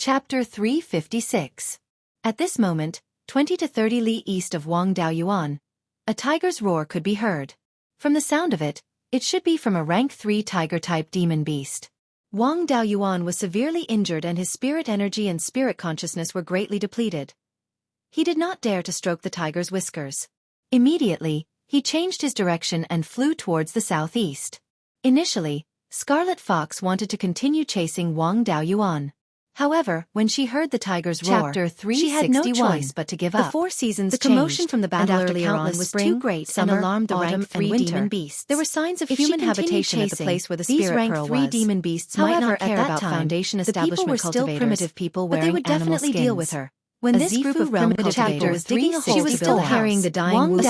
Chapter 356. At this moment, 20 to 30 li east of Wang Daoyuan, a tiger's roar could be heard. From the sound of it, it should be from a rank 3 tiger-type demon beast. Wang Daoyuan was severely injured and his spirit energy and spirit consciousness were greatly depleted. He did not dare to stroke the tiger's whiskers. Immediately, he changed his direction and flew towards the southeast. Initially, Scarlet Fox wanted to continue chasing Wang Daoyuan. However, when she heard the tiger's roar, she had no choice but to give up. The 4 seasons changed. The commotion from the battle earlier on was too great and alarmed the rank 3 demon beasts. There were signs of human habitation at the place where the spirit pearl was. These rank 3 demon beasts might not care about foundation establishment cultivators. The people were still primitive people wearing animal skins. But they would definitely deal with her. When this group of primitive chapter was digging a hole, she was still carrying the dying Wang was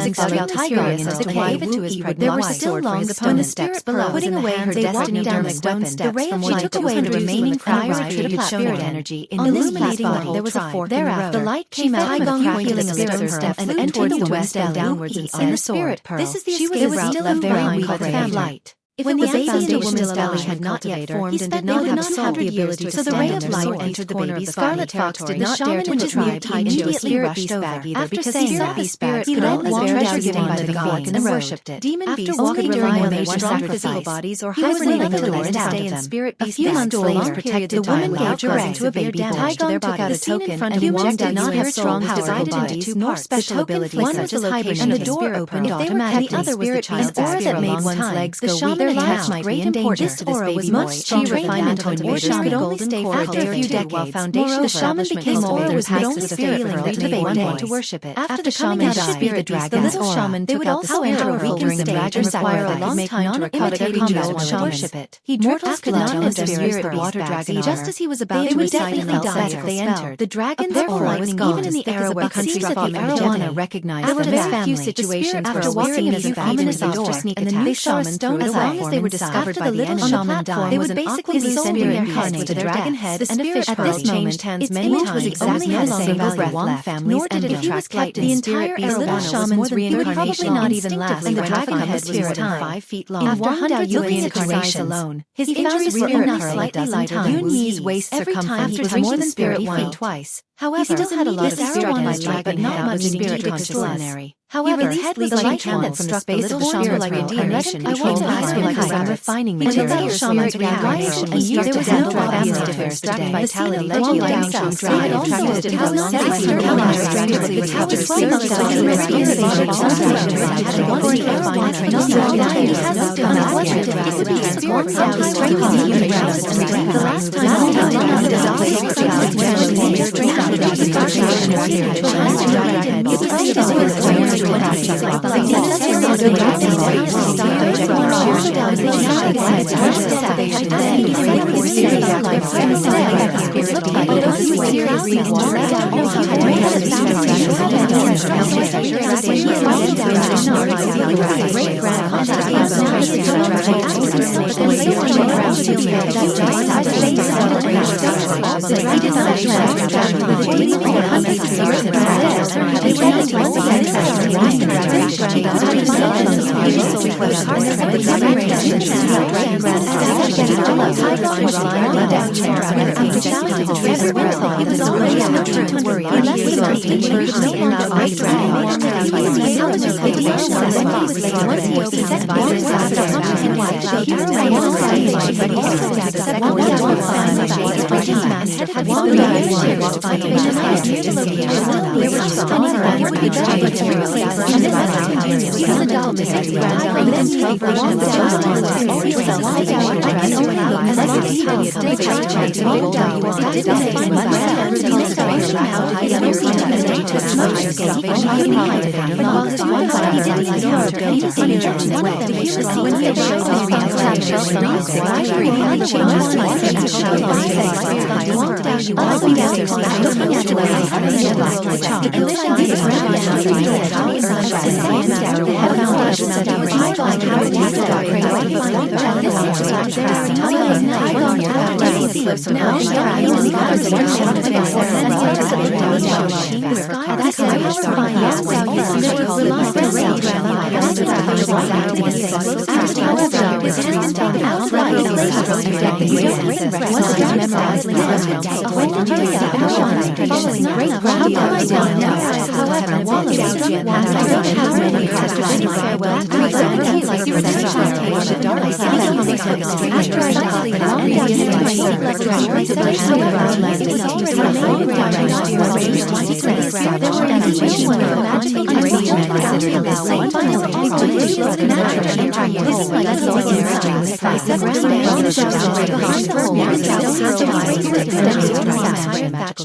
extremely furious as they gave it to his pregnant wife. There were still long upon the spirit pearl putting away her destiny darling weapon. The ray of light took away the remaining concentrated spirit energy, illuminating the whole there was a fork in the road. The light came out from the point of the spirit pearl and entered the west and downwards and said, "The spirit pearl." This is the escape route left behind by the family. When the foundation established had not yet formed and did not have the ability to stand under the light entered the baby's Scarlet Fox did not dare to tribe immediately rushed over. After saying that, the spirit could only treasure given by the gods and worshipped it. Demon beasts could rely on their strong physical bodies or hibernate in the door and stay in spirit beast. A few months later, the woman gave birth to a baby damage to their body. The token and humans did not have strong divided into 2 parts. Special abilities such as hibernate and the door opened automatically. The other was the child's aura that made one's legs go weak. Their lives might be in danger. This aura was much stronger than cultivators could only stay for after a few decades. Moreover, the shaman became aura was made only feeling that made one want to worship it. After the shaman died, the little shaman took out the powerful during the dragon require a long time to recover their combat to worship it. He mortals could not enter spirit water dragon just as he was about to recite and die if they entered. The dragon's aura was gone even in the era where countries of the Arowana recognized them. There were few situations where walking in a few ominous door and the new shaman threw it away. As they were discovered by the enemy shaman died, they would basically be sending their heads with a dragon head and a fish pearl. Changed hands many times and only had single breath left, nor did it attract light. The entire Arowana shaman's reincarnation not even last, and the dragon head was more than 5 feet long. After hundreds of reincarnations alone, his injuries were enough slightly lighter than Yun Yi's waist circumference was more than spirit wine twice. However, he still had a lot of spirit by light, but not much spirit consciousness. However, the light cannon from the space of the shaman's reincarnation controlled the fire like a refining material. Until the shaman's reincarnation was used to handle family affairs today. Vitality led down to drive attracted to the long strenuously with how to spirit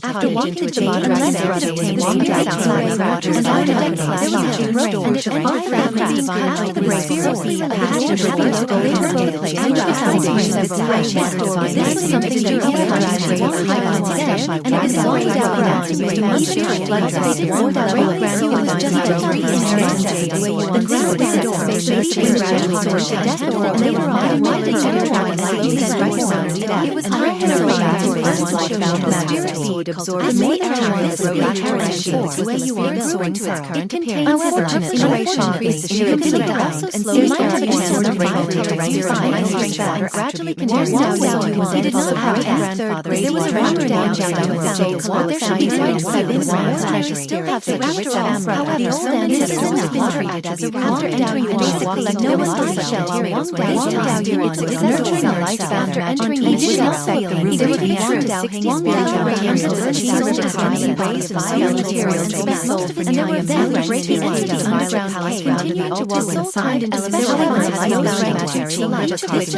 After walking to the bottom of the brother was walking outside the waters and out of the class and it five fragments divine the great spirits that passed to reveal golden scale place and the foundation of fresh water divine. This is something that you can't and it is going down to make a spirit blood drop one down the ground just a three the way you want the ground door change gradually to death or later on why they it was would absorb the main the way you want to its current appearance. Unfortunately, she continued to also slowly might have a chance to bring over to water gradually continues down down. He did not have a grandfather. There was a round down what there should be treasury. Still have such a rich however, the old ancestors has been treated as a after entering the basic collective no one shell materials when it's nurturing a life after entering each shell feel the root of the and there were then breaking entities underground cave continued to walk inside and especially when the light was which should be the spirits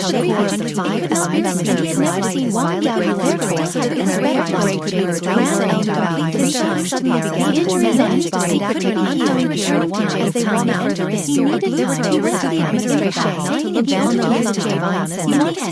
that he had never seen one gather had been great this time suddenly began to resent body could not even return as they run out further in he needed to risk the administration not to look on the list of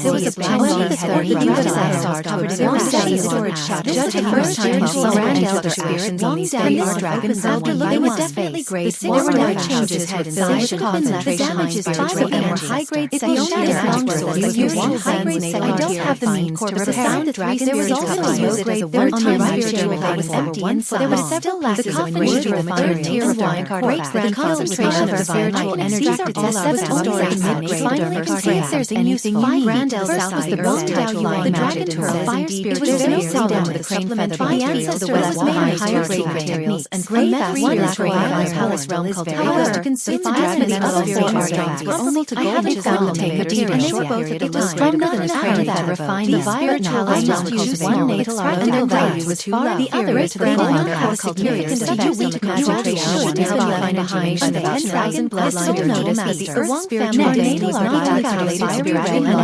there was a power the third the disaster covered storage shadows just the first time she ran elder spirits on these days dragons they would definitely grace there were no changes head inside the damage is spiritual and high-grade the usual high-grade I don't have the means to repair the dragon there was also used it as a one-time spiritual that was empty there were several lasses of individual third tier of wine great concentration of spiritual energy all seven stories finally since there's anything grand first was the bone the dragon turtle fire spirit was no problem with the crane feather the ancestor was made higher grade materials and great palace realm cultivators to consume the dragon and other spiritual strengths were only to go to found the materials and they were both at the time stronger than crane that refined the spiritual realm cultivator natal practical value was far the other is grandfather had a significant effect on the concentration behind the 10,000 bloodline notice that the Earth family natal are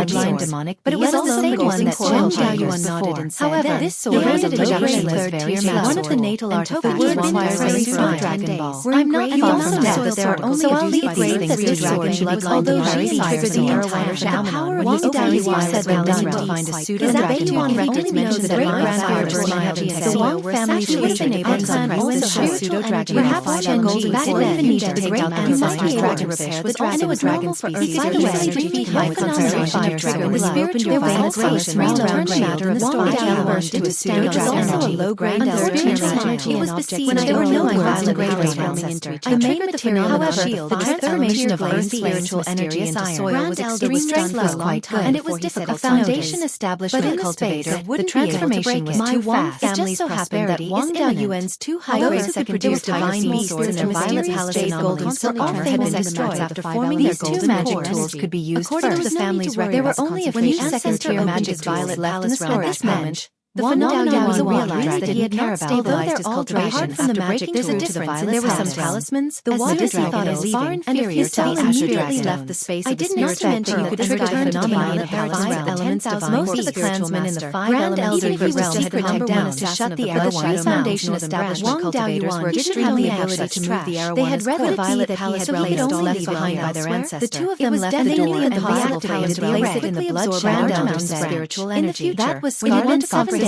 bloodline demonic but it was also the one that Chen Beiyuan nodded and said however this sword was a low-grade third-tier one of the natal artifacts requires a Dragon Ball. I'm not far from that, but there are only so I'll leave grade that this dragon blood although very trigger the entire power of the Beiyuan said when done to find a pseudo-dragon records mention that grandfather energy and soil were saturated in a plan and pseudo-dragon perhaps Chen Golden back then need to take down ancestors to repair the dragon was dragon species by the way 3 feet high concentration of dragon was spiritual vibration return matter of Wang burst into pseudo-dragon energy low-grade energy was besieged when there were no violent the main material however the transformation of Earth's spiritual energy into soil was extremely quite good and it was difficult a foundation established by the cultivator the transformation was too fast it just so happened that Wang Daoyuan's 2 high-grade second-tier divine beasts and violet palace golden silk armor had been destroyed after forming their golden magic tools could be used according to the family's record there were only a few second-tier magic violet palace realm at this moment the phenomenon was realized that he had not stabilized his cultivation from the magic there's a difference and there were some talismans the water dragon is far inferior to the immediately left the space I did not mention that this return to divine palace elements most of the clansmen in the 5 elemental realm had come down to shut the other one's foundation establishment cultivators were extremely ability to move the arrow they had read the violet palace realm left behind by their ancestor the two of them left the door and the violet palace replaced it in the bloodshed spiritual energy that was scarlet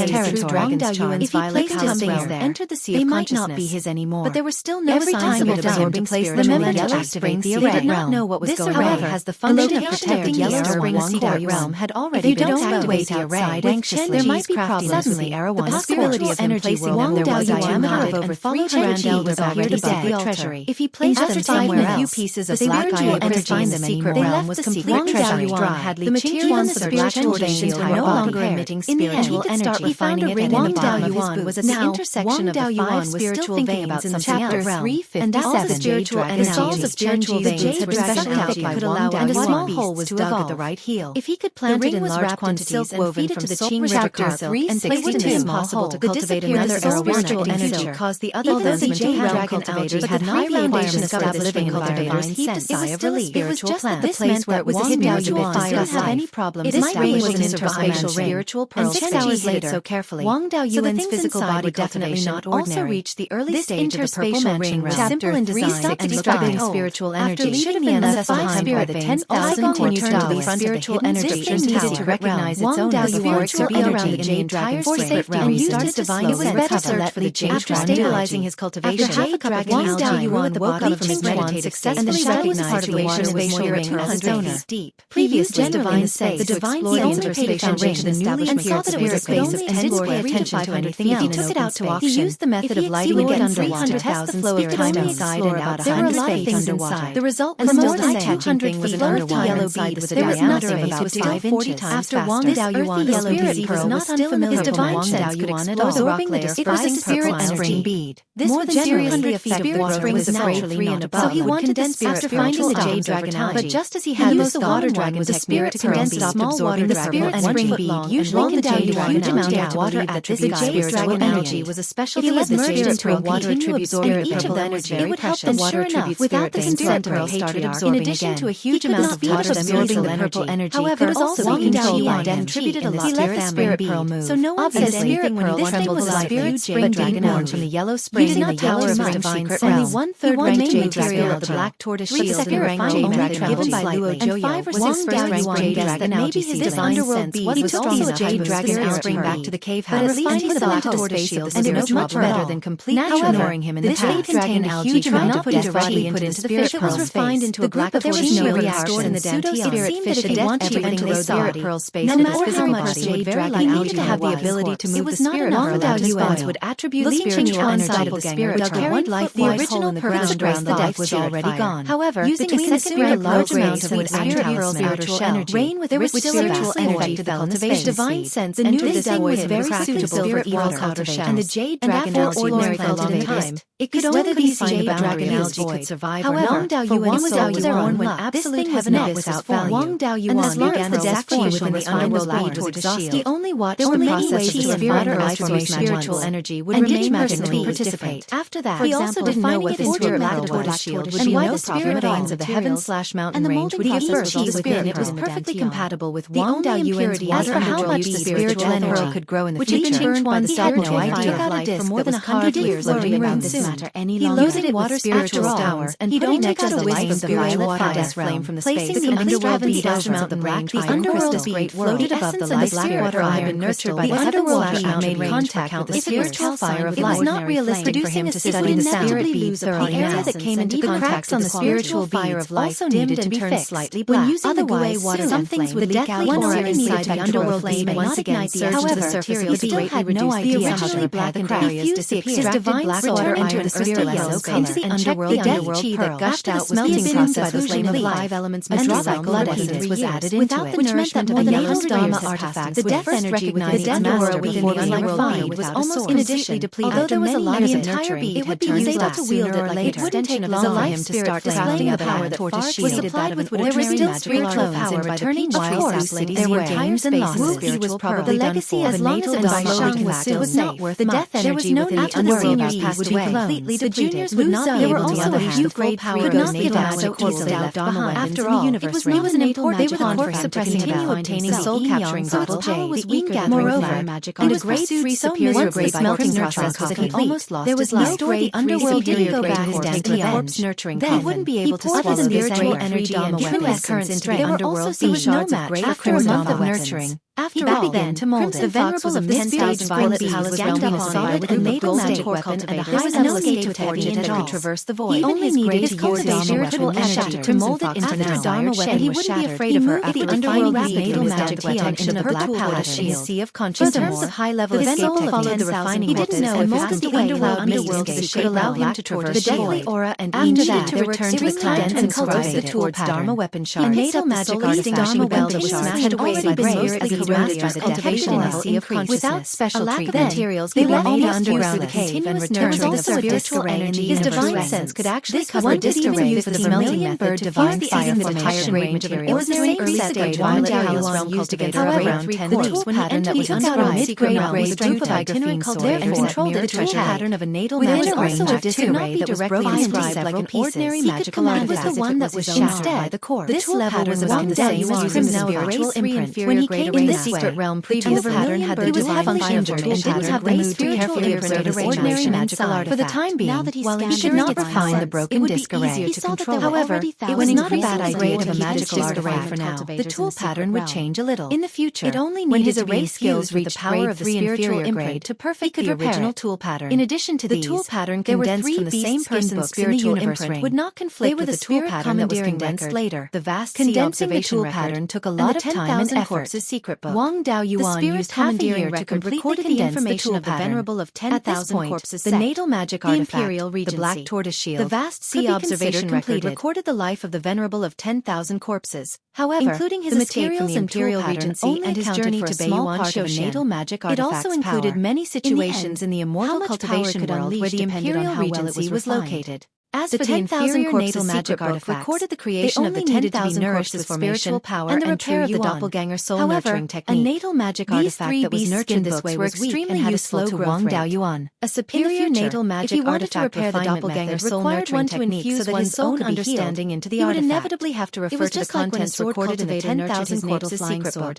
territory. Wang Daoyuan's violet tongues entered the sea of consciousness. They might not be his anymore. But there were still no signs of it absorbing spiritual energy to activate the array. They did not know what was going on. This array has the function of protecting the yellow spring seed realm had already been activated the array anxiously. There might be problems with the Erawan. The possibility of energy Wang Daoyuan of over 300 was appeared above the treasury. If he placed them somewhere else, a few pieces of black iron energy in the secret realm was complete treasury dry. The materials of spiritual stations were no longer emitting spiritual energy. He found a ring in the bottom of his boot. Was at the intersection of the 5 spiritual veins in chapter 357. All the spiritual energy, the spiritual veins had been sucked out by Wang Daoyuan, and a small hole was dug at the right heel. If he could plant it in large quantities and feed it to the Qing River carcel and place it in a small hole to cultivate another spiritual energy, cause the other movement to dragon cultivators had not foundation established living cultivators heaved a sigh of relief. It was just that the place where it was hidden didn't have any problems. This ring was an interspatial spiritual pearl. And 6 hours later, so carefully, Wang Daoyuan's physical body definitely not ordinary. Also reached the early stage of the purple mansion realm. Simple and designed and extracting spiritual energy. Should have been the spirit the 10,000 continued to be spiritual energy and needed to recognize its own spiritual energy in the entire secret realm. And used his divine sense to search for the jade dragon. After stabilizing his cultivation, jade dragon algae grew at the bottom of his meditative state, and the shadowless part of the water was more than 200 feet deep. Previous to divine sense, the divine he only paid attention to the newly and saw that it was a space of 10 didn't pay attention to anything else. He took it out to auction. He used the method of lighting it underwater to test the flow of time inside and out. There were a lot of things inside. The result was more than 200 feet. The earthy yellow bead with a diameter of about 5 inches. After Wang Daoyuan, the spirit pearl was still in his divine sense could explore the rock layer. It was a spirit spring bead. This would seriously affect the water was naturally 3 and above. So he wanted to condense after finding the jade dragon algae. But just as he had used the water dragon with the spirit to condense the small water, the spirit spring bead usually contained a huge amount of water at this jade dragon algae was a special thing that merged into a water absorb each of them energy. It would help them sure enough. Without the consent of patriarch, in addition to a huge amount of water absorbing the purple energy, however, it was also being controlled and contributed a lot to the spirit pearl move. So no one said anything when this thing was a spirit spring bead born from the yellow spring in the yellow of his divine self. Only 1/3 ranked jade material of the black tortoise shield and the rank jade dragon given by Luo Joyo was his first rank jade dragon algae. This underworld bead was also a jade dragon spring back to the cave house. But at least he saw the tortoise shield and it was much better than complete ignoring him in the past. This contained a huge amount of put directly into the spirit pearl space. The black tortoise shield reacted in the pseudo-spirit fish if he wanted to enter the spirit pearl space. No matter how much jade dragon algae to have the ability to move the spirit pearl out his body would attribute the spiritual energy of the spirit to carry life. The original purpose around the life was already gone. However, using a second large amount of would attribute spiritual energy. Rain with rich spiritual energy to cultivate divine sense entered the thing was very suitable for evil cultivation. And the jade dragon algae ordinary cultivation. It could only these jade dragon algae could survive or not. For Wang Daoyuan when absolute heaven without value. Wang Daoyuan began the destiny within the underworld bead was exhausted. He only watched the process of the spirit life formation. Spiritual energy would remain personally participate. After that, he also didn't know what the spirit tortoise shield would be no spirit veins of the heaven/mountain range would give birth to within. It was perfectly compatible with Wang Daoyuan's water and how much the spiritual energy could grow in the future. Which burned by the stock no idea of life for more than 100 years floating about this matter any longer. He loaded it with spiritual stones and put it next to the wisp of the violet death flame from the space. The underworld bead mountain range, the underworld bead floated above the light black water iron nurtured by the underworld bead made contact with the spiritual fire of life. It was not realistic for him to study the spirit bead thoroughly. The area that came into contact on the spiritual fire of life also needed to be turned slightly black. When using the gouet water, some things would leak out aura inside the underworld flame and once again surge to the surface. He still had no idea how to repair the Aquarius disappeared. His divine water entered the spirit yellow into the underworld. The death chi that gushed out was melting process by the flame of 5 elements and drawback blood essence was added into it, which meant that more than 100 Dharma artifacts, the death energy within the death aura within the underworld was almost completely depleted. Although there was a lot of entire bead, it would be able to wield it like it wouldn't take long for him to start displaying the power that tortoise shield was supplied with. There were still spiritual power by turning wise. There were gains and losses. He was probably the legacy as long as the Shang was not worth the death energy within the underworld would be completely depleted. The juniors would not be able to unleash the full power of the natal magic so easily left behind. After all, it was an important pawn for him to continue obtaining soul-capturing bottle J. The yin-gathering moreover, and a grade 3 so miserably by melting process that he almost lost. There was no grade underworld didn't go back his dancing corpse nurturing. Then he wouldn't be able to swallow the spiritual energy and given his current strength. There were also no match after a month of nurturing. After all, began to mold it. The venerable of this stage violet palace realm was solid and naval magic weapon and a high level escape to heavy that could traverse the void. He only needed his cultivate spiritual energy to mold it into the Dharma weapon. He wouldn't be afraid of her after defining his natal magic protection of her black sea of consciousness. In terms of high level escape followed the refining method. He didn't know if molded the underworld could allow him to traverse the deadly aura, and after that there were extremely dense and cultivated towards Dharma weapon shard. A natal magic artifact bell that was smashed away by the spirit as he corroded by the cultivation level increased. Without special treatment, materials they were made underground the cave and returned to the spiritual energy. His divine sense could actually cover disarray for the vermilion bird divine fire from higher grade material. It was the same set by Violet Realm used against around 10 tool pattern that was inscribed mid-grade group of itinerant cultivator and controlled the treasure pattern of a natal magic also a disarray that was broken inscribed like an ordinary magical artifact. Was the one that was shattered by the core. This level was about the same as using spiritual imprint. When he came in the secret realm, previous pattern had the divine function and didn't have the mood to carefully imprint of ordinary magical artifact. For the time being, while he could not refine the broken disc array, however, it was not a bad idea to have a magical artifact for now. The tool pattern would change a little. In the future, it only needed when his array skills reached the power of the spiritual imprint to perfect the original tool pattern. In addition to these, the tool pattern condensed from the same person's spiritual imprint would not conflict with the tool pattern that was condensed later. The vast condensing the tool pattern took a lot of time and effort. Secret book. Wang Daoyuan used half a year to completely the information of the venerable of 10,000 corpses. The natal magic artifact, Imperial Regency, the Black Tortoise Shield, the vast sea observation record recorded the life of the venerable of 10,000 corpses. However, including his escape from the Imperial Regency and his journey to Beiyuan Shoshin, natal magic artifacts. It also included many situations in the immortal cultivation world where the Imperial Regency was located. As for the 10,000 natal magic artifact recorded the creation of the 10,000 nourished with spiritual power and the repair of the doppelganger soul nurturing technique. A natal magic artifact that was nurtured this way was extremely useful to Wang Daoyuan. A superior natal magic artifact to repair the doppelganger soul nurturing technique so that his own understanding into the artifact. He would inevitably have to refer to the contents recorded in the 10,000 corpses secret book.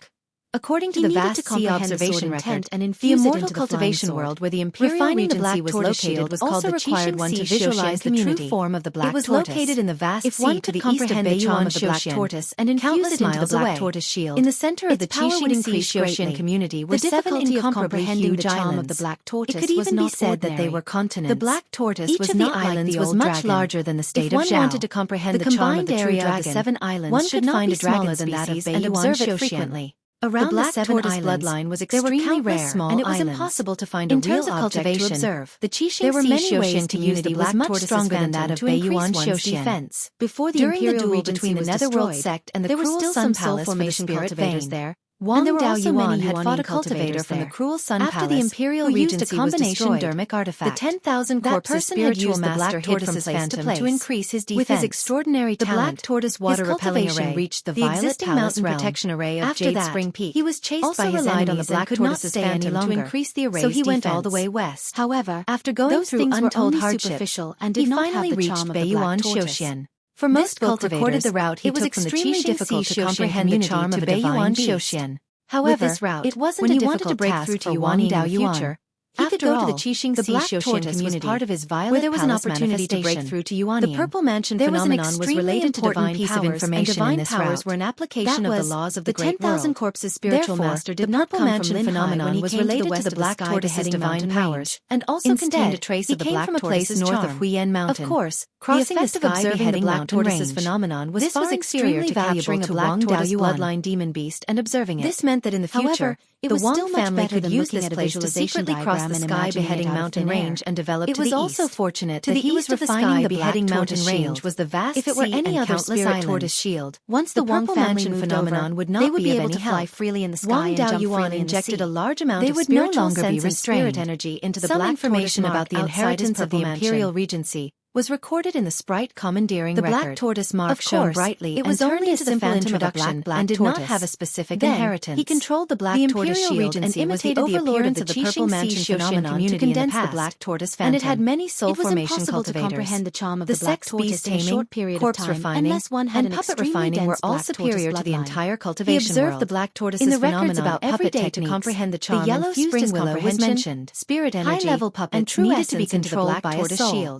According to the vast sea observation record, the immortal cultivation world where the Imperial Regency was located was called the required one to visualize the true form of the black tortoise. It was located in the vast sea to the east of Beiyuan of the black tortoise and infuse it into the black tortoise shield. In the center of the Qixing Shoshin community were seven incomparably huge islands of the black tortoise. It could even be said that they were continents. The black tortoise was not like the old dragon. Much larger than the state of Zhao. If one wanted to comprehend the combined area of the seven islands, one should find a dragon species and observe it frequently. Around the black tortoise bloodline was extremely rare, and it was impossible to find a real object to observe. The Qixing Shoshin community was much stronger than that of Beiyuan defense. Before the Imperial Regency was netherworld sect and the cruel sun palace formation cultivators there, Wang Daoyuan had fought a cultivator from the cruel sun palace. After the Imperial Regency was destroyed, dermic artifact, the 10,000 corpses spiritual master hid from place to increase his defense. With his extraordinary talent, the black tortoise water repelling array reached the violet mountain protection array of Jade Spring Peak. He was chased by his enemies on the black tortoise's phantom to increase the array's defense. So he went all the way west. However, after going through untold hardships, he finally reached Beiyuan Shoshin. For most folk recorded the route he took from the Qixing difficult to comprehend the charm of a Beiyuan Shoshin. However, it wasn't a difficult task for Wang Daoyuan. He could go to the Qixing Shoshin community, part of his violet where there was an opportunity to break through to Yuanian. The Purple Mansion phenomenon was related to divine piece of information in this route. Were an application of the laws of the great world. The 10,000 corpses spiritual master did not come from Lin phenomenon was related to the black tortoise's divine powers, and also contained a trace of the black tortoise's north of Huiyan Mountain. Of course, crossing the sky beheading the black tortoise's phenomenon was far inferior to capturing a black tortoise bloodline demon beast and observing it. This meant that in the future, the Wang family could use this place to secretly cross the sky beheading mountain range and develop to the east. It was also fortunate that he was refining the beheading mountain range was the vast if it were any other spirit tortoise shield. Once the Wang Mansion phenomenon would not be able to fly freely in the sky and jump freely injected a large amount of spiritual sense and spirit energy into the black information about the inheritance of the Imperial Regency was recorded in the sprite commandeering record. The black tortoise mark shone brightly. It was only a simple introduction and did not have a specific inheritance. He controlled the black tortoise shield and imitated the appearance of the Purple Mansion phenomenon to condense the black tortoise phantom. And it had many soul formation cultivators. To comprehend the charm of the black tortoise in a short period of time, refining, and puppet refining were all superior to the entire cultivation world. He observed the black tortoise's phenomenon about puppet techniques to comprehend the charm. The yellow spring willow was mentioned. Spirit energy, high-level puppet needed to be controlled by a soul.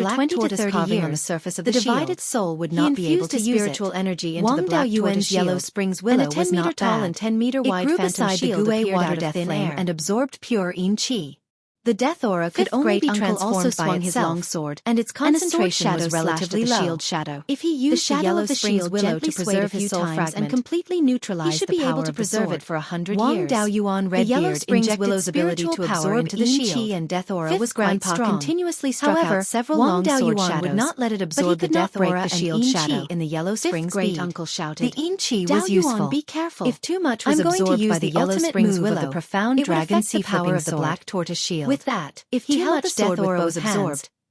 after black 20 to tortoise 30 carving years, on the surface of the the divided shield. soul would He not be able infused to his use spiritual it. energy into Wang the black Daoyuan's tortoise yellow shield, springs and willow a was 10-meter not tall bad. and 10-meter It wide grew phantom beside the shield Gui appeared water out of death thin flame air. and absorbed pure yin qi. The death aura could Fifth only be great-uncle also transformed by swung his itself, long sword, and its and a sword concentration shadow was slashed at relatively the low. shield shadow. If he The used the shadow yellow of the springs shield willow gently to preserve swayed a his few soul times and fragment, completely he neutralized should the be able power to of the preserve sword. it for 100 Wang years. Daoyuan The yellow Redbeard springs injected willow's ability spiritual to power absorb into the yin shield. qi and death aura Fifth was quite grandpa strong. continuously struck However, out several Wang long sword Daoyuan shadows, would not let it but he absorb the could not death break aura the and shield yin shadow. qi in the yellow Fifth springs great bead. uncle shouted, The yin qi was Daoyuan, useful. be careful. If too much was I'm going to absorbed use by the the yellow ultimate springs move of willow, the profound it would dragon affect the sea power flipping of the sword. black tortoise shield. With that, if he too held much the sword death with aura both was absorbed, hands,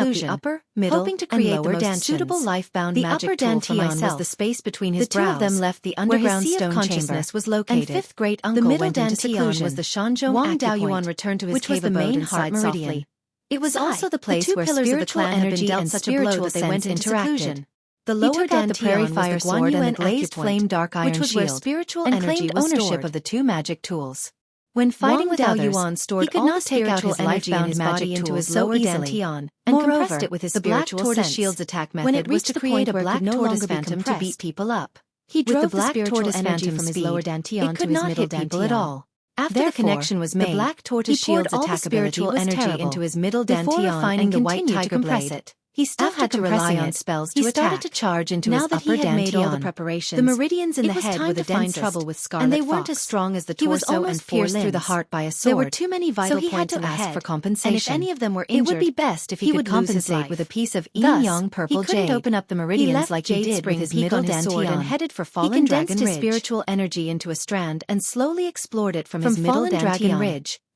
inclusion, up the upper, middle, hoping to create and the lower most suitable life-bound magic tool for myself. was the space between his The two brows, of them left the where his underground sea of stone consciousness chamber, was located. and fifth great uncle The middle went into seclusion. was the Shanzhong Wang acupoint, Daoyuan returned to his which was cave the main abode and heart sighed meridian. softly. It was Sigh. also the place The two where pillars of the spiritual clan had been energy dealt and such a blow spiritual that they went sense into interacted. seclusion. The He lower took out the dantian was Beiyuan the glazed Guanyuan flame acupoint, dark iron which was where shield, spiritual and energy claimed was ownership stored. of the two magic tools. When fighting Wang with Daoyuan others, stored he could all not the take out spiritual his energy in life-bound his magic body into tools his so lower easily, dantian, and moreover, compressed it with his the black spiritual tortoise sense. shield's attack method When it was reached to the create point a where it black could no tortoise longer be phantom to compressed, beat people up. he With drove the the black spiritual tortoise energy phantom from his speed, lower it dantian could to his not middle hit people at dantian. all. After Therefore, the connection was the made, black tortoise he poured shield's all the attack ability spiritual was energy terrible. into his middle Before dantian refining and the white continued to tiger compress blade. it, he still After had to rely compressing on it, spells he to started attack. to charge into Now his that upper he had made all the dantian. preparations, The meridians in it the was head time were to the find densest, trouble with Scarlet and they Fox. weren't as strong as the He was torso almost and four pierced through the limbs. heart by a sword. There were too many vital so he points had in to the ask head, for compensation. and if any of them were It injured, would be best if he he would could lose his compensate life. with a piece of Thus, yin-yang purple he couldn't jade. open up the He meridians left like jade he did spring with his peak middle on his sword dantian. and headed for He Fallen condensed Dragon his Ridge. spiritual energy into a strand and slowly explored it from From his middle Fallen Dragon dantian. Ridge,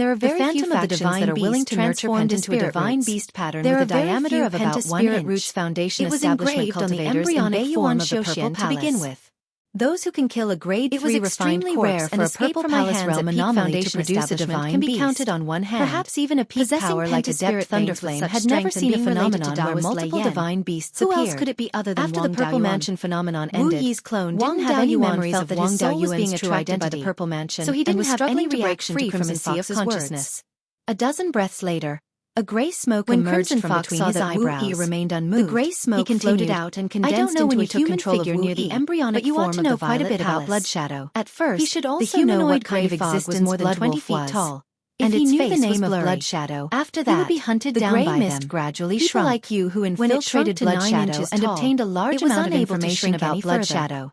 there are very few phantom of the factions divine that are willing to nurture transformed into a spirit divine roots. beast pattern There with a are very diameter few of about 1 pentaspirit inch. roots foundation It was establishment engraved on the cultivators in embryonic Beiyuan form of the Xueqi purple to begin palace. with. Those who can kill a grade It was 3 refined extremely corpse rare and for a escape purple from my palace hands realm at peak anomaly to foundation produce a establishment divine can be beast. counted on one hand. Perhaps even a peak Possessing power like a pentaspirit depth thunder beings with flame such had never strength and seen a being related to phenomenon where Taoist multiple Lei Yan. divine beasts Who appeared. else could it be other than After Wang the Purple Daoyuan? Mansion phenomenon Wu ended, Yi's clone Wang didn't have any Daoyuan memories felt of that Wang his soul was Daoyuan's being true attracted by the identity, Purple Mansion, so he and didn't was have struggling any to break reaction free to from Crimson his sea of Fox's consciousness. A dozen breaths later, a gray smoke When emerged Crimson from Fox between saw his that Wu Yi eyebrows. remained The unmoved, gray smoke he floated continued, out and I don't condensed know when into a you took human control of figure Wu near the Yi, embryonic but you ought form to of know the quite a Violet bit about Palace. Blood Shadow. At first, He should the also know what humanoid kind of gray fog was existence more than Blood 20 Wolf feet was. tall, If and he its knew the face name was of blurry. Blood Shadow, After he would that, be hunted the down gray by mist them. gradually People shrunk. like you who When it shrunk infiltrated to Blood 9 Shadow inches and tall, obtained a large it was amount of unable to information shrink about any Blood further. Shadow.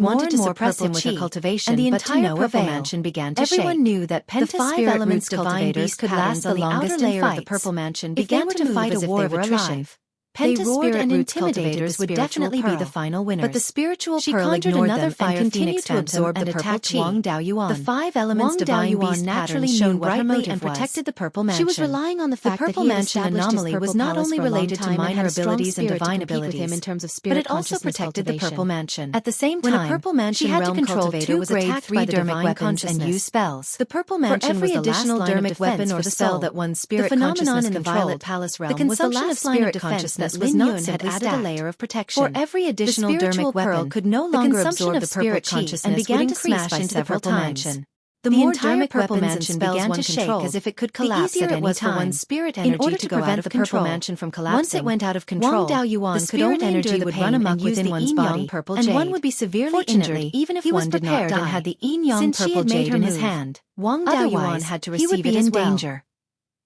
wanted to suppress him with her cultivation, and the entire Purple Mansion began to shake. Everyone knew that Penta's spirit roots cultivators could last the longest layer of the Purple Mansion began to fight a war of attrition. Penta's spirit roots cultivators would definitely be the final winners. But the spiritual pearl ignored them and continued to absorb the purple chi. Wang Daoyuan. The 5 elements divine beast naturally shone brightly and protected the Purple Mansion. She was relying on the fact that the Purple Mansion anomaly was not only related to minor abilities and divine abilities, but it also protected the Purple Mansion. At the same time, when a Purple Mansion she had to control 2 grade 3 dermic weapons and use spells. The Purple Mansion was the additional dermic weapon or spell that one's spirit consciousness controlled. The phenomenon in the Violet Palace realm was the last line of defense that Beiyuan had added a layer of protection. For every additional dermic weapon, could no longer absorb the purple consciousness and began to smash into the Purple Mansion. The more dermic weapons and spells began to shake as if it could collapse at any time. One's spirit energy in order to prevent the Purple Mansion from collapsing. Once it went out of control, Wang Daoyuan could only energy would run amok within one's body, and one would be severely injured even if one did not die. And had the yin-yang purple jade in his hand. Wang Daoyuan had to receive it as well.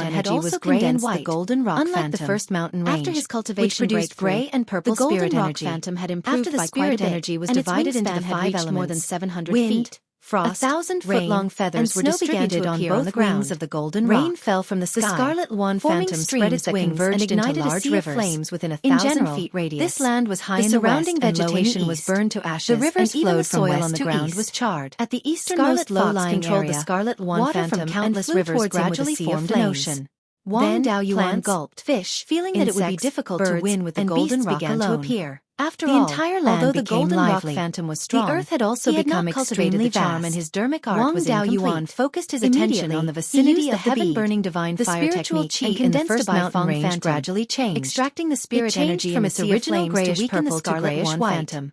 Daoyuan had also condensed the golden rock unlike phantom. the first mountain range, After his cultivation which produced gray and purple the golden spirit rock energy. phantom had improved After the by spirit quite a bit, energy was and its divided into the wingspan had 5 reached elements: more than 700 wind, feet. Frost, 1,000-foot-long rain, feathers and were snow began distributed to on appear on both the ground. wings of the golden Rain rock. fell from the sky. The Scarlet One forming Phantom streams spread its that wings converged and into ignited a large sea rivers. of flames within In 1,000 general, feet radius. this land was high The in the surrounding west and low in the vegetation was east. burned to ashes, The rivers and even flowed the from soil west on the to ground east. was charred. At the Scarlet easternmost Fox low-lying controlled area, the Scarlet One water Phantom from countless and flew rivers towards him with a gradually sea of formed an flames. ocean. Wang Then, Daoyuan plants, gulped. fish, Feeling that it would be insects, difficult to birds, win with the and golden beasts rock began to alone. appear. After The all, entire land although the became golden rock lively. phantom was strong, The earth had also he had become not cultivated extremely the charm, vast. and his dermic art Wang was Daoyuan incomplete. focused his Immediately, attention on the he vicinity used the of the bead. heaven-burning divine The fire spiritual technique chi and in the condensed first by mountain range range gradually changed, extracting the spirit it changed energy from in its the sea of original flames to grayish weaken the purple to Scarlet grayish One white. Phantom.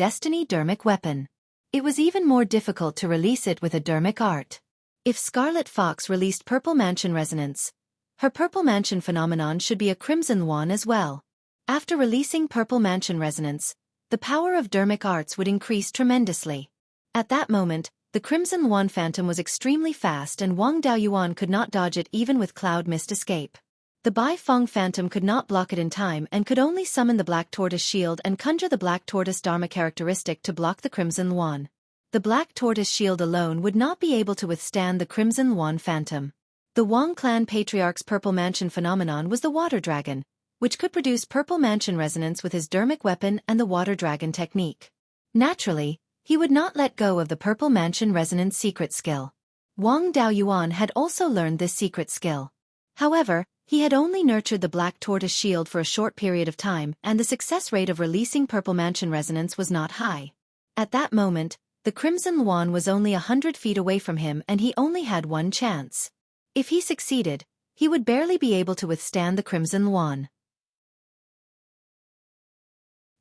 Destiny Dermic weapon. It was even more difficult to release it with a Dermic art. If Scarlet Fox released Purple Mansion Resonance, her Purple Mansion phenomenon should be a Crimson one as well. After releasing Purple Mansion Resonance, the power of dermic arts would increase tremendously. At that moment, the Crimson Yuan Phantom was extremely fast and Wang Daoyuan could not dodge it even with Cloud Mist Escape. The Bai Feng Phantom could not block it in time and could only summon the Black Tortoise Shield and conjure the Black Tortoise Dharma characteristic to block the Crimson Yuan. The Black Tortoise Shield alone would not be able to withstand the Crimson Yuan Phantom. The Wang Clan Patriarch's Purple Mansion phenomenon was the Water Dragon, which could produce Purple Mansion Resonance with his dermic weapon and the Water Dragon technique. Naturally, he would not let go of the Purple Mansion Resonance secret skill. Wang Daoyuan had also learned this secret skill. However, he had only nurtured the Black Tortoise Shield for a short period of time and the success rate of releasing Purple Mansion Resonance was not high. At that moment, the Crimson Yuan was only 100 feet away from him and he only had one chance. If he succeeded, he would barely be able to withstand the Crimson Yuan.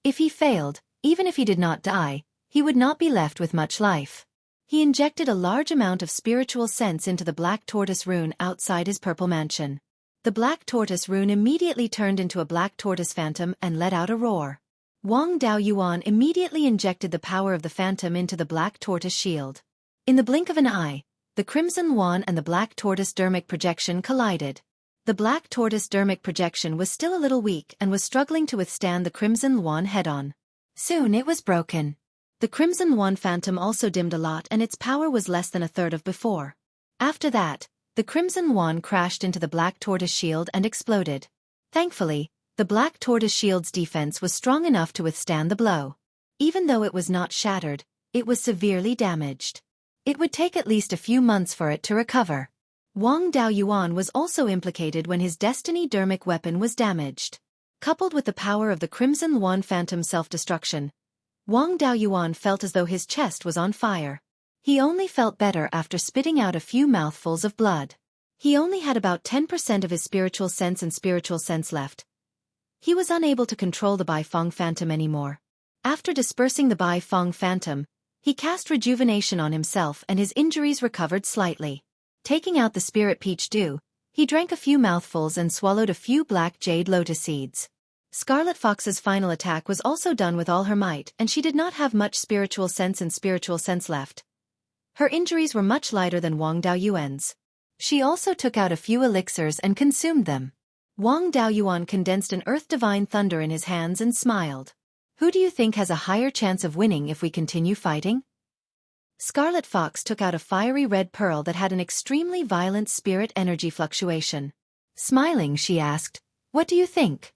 If he failed, even if he did not die, he would not be left with much life. He injected a large amount of spiritual sense into the Black Tortoise rune outside his Purple Mansion. The Black Tortoise rune immediately turned into a Black Tortoise Phantom and let out a roar. Wang Daoyuan immediately injected the power of the Phantom into the Black Tortoise Shield. In the blink of an eye, the Crimson Yuan and the Black Tortoise Dermic projection collided. The Black Tortoise Dermic projection was still a little weak and was struggling to withstand the Crimson Yuan head-on. Soon it was broken. The Crimson Yuan Phantom also dimmed a lot and its power was less than a third of before. After that, the Crimson Yuan crashed into the Black Tortoise Shield and exploded. Thankfully, the Black Tortoise Shield's defense was strong enough to withstand the blow. Even though it was not shattered, it was severely damaged. It would take at least a few months for it to recover. Wang Daoyuan was also implicated when his Destiny Dermic weapon was damaged. Coupled with the power of the Crimson Yuan Phantom self-destruction, Wang Daoyuan felt as though his chest was on fire. He only felt better after spitting out a few mouthfuls of blood. He only had about 10% of his spiritual sense left. He was unable to control the Bai Feng Phantom anymore. After dispersing the Bai Feng Phantom, he cast rejuvenation on himself and his injuries recovered slightly. Taking out the Spirit Peach Dew, he drank a few mouthfuls and swallowed a few black jade lotus seeds. Scarlet Fox's final attack was also done with all her might and she did not have much spiritual sense left. Her injuries were much lighter than Wang Daoyuan's. She also took out a few elixirs and consumed them. Wang Daoyuan condensed an Earth Divine Thunder in his hands and smiled. Who do you think has a higher chance of winning if we continue fighting? Scarlet Fox took out a fiery red pearl that had an extremely violent spirit energy fluctuation. Smiling, she asked, "What do you think?"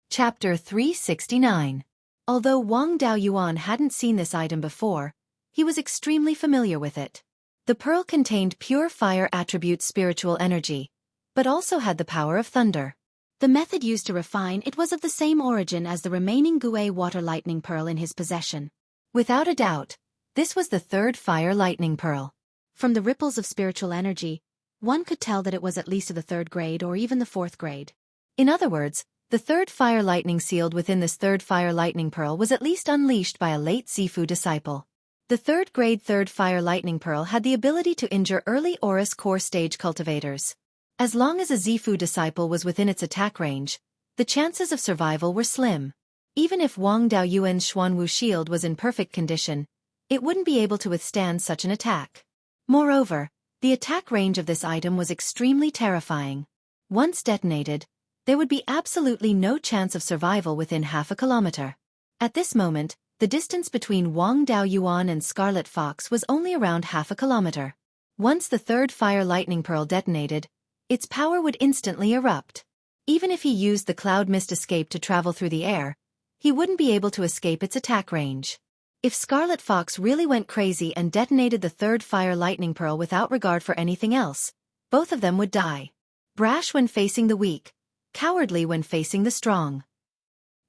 Chapter 369. Although Wang Daoyuan hadn't seen this item before, he was extremely familiar with it. The pearl contained pure fire attribute spiritual energy, but also had the power of thunder. The method used to refine it was of the same origin as the remaining Gui Water Lightning Pearl in his possession. Without a doubt, this was the third Fire Lightning Pearl. From the ripples of spiritual energy, one could tell that it was at least of the 3rd grade or even the 4th grade. In other words, the third Fire Lightning sealed within this third Fire Lightning Pearl was at least unleashed by a late Zifu disciple. The 3rd grade third Fire Lightning Pearl had the ability to injure early Aurus core stage cultivators. As long as a Zifu disciple was within its attack range, the chances of survival were slim. Even if Wang Daoyuan's Xuanwu shield was in perfect condition, it wouldn't be able to withstand such an attack. Moreover, the attack range of this item was extremely terrifying. Once detonated, there would be absolutely no chance of survival within half a kilometer. At this moment, the distance between Wang Daoyuan and Scarlet Fox was only around half a kilometer. Once the third Fire Lightning Pearl detonated, its power would instantly erupt. Even if he used the Cloud Mist Escape to travel through the air, he wouldn't be able to escape its attack range. If Scarlet Fox really went crazy and detonated the third Fire Lightning Pearl without regard for anything else, both of them would die. Brash when facing the weak, cowardly when facing the strong.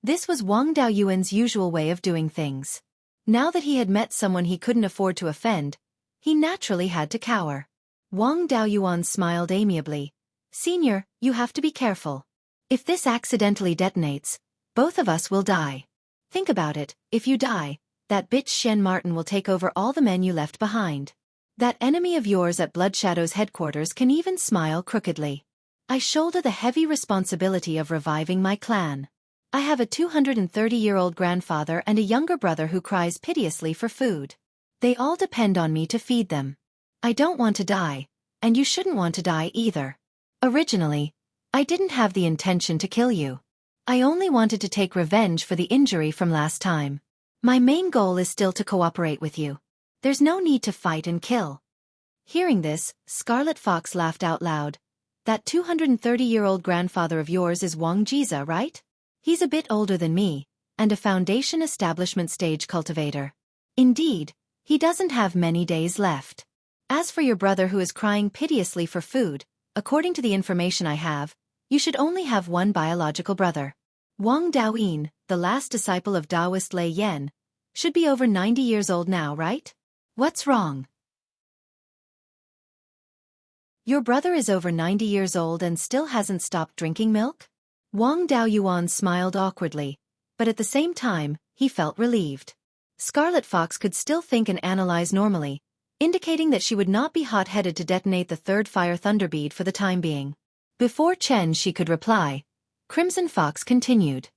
This was Wang Daoyuan's usual way of doing things. Now that he had met someone he couldn't afford to offend, he naturally had to cower. Wang Daoyuan smiled amiably. "Senior, you have to be careful. If this accidentally detonates, both of us will die. Think about it, if you die, that bitch Shen Martin will take over all the men you left behind. That enemy of yours at Bloodshadow's headquarters can even smile crookedly. I shoulder the heavy responsibility of reviving my clan. I have a 230-year-old grandfather and a younger brother who cries piteously for food. They all depend on me to feed them. I don't want to die, and you shouldn't want to die either. Originally, I didn't have the intention to kill you. I only wanted to take revenge for the injury from last time. My main goal is still to cooperate with you. There's no need to fight and kill. Hearing this, Scarlet Fox laughed out loud. That 230-year-old grandfather of yours is Wang Jiza, right? He's a bit older than me, and a foundation establishment stage cultivator. Indeed, he doesn't have many days left. As for your brother who is crying piteously for food, according to the information I have, you should only have one biological brother. Wang Daoyin, the last disciple of Taoist Lei Yan, should be over 90 years old now, right? What's wrong? Your brother is over 90 years old and still hasn't stopped drinking milk? Wang Daoyuan smiled awkwardly, but at the same time, he felt relieved. Scarlet Fox could still think and analyze normally, indicating that she would not be hot-headed to detonate the third fire thunderbead for the time being. Before she could reply, Crimson Fox continued.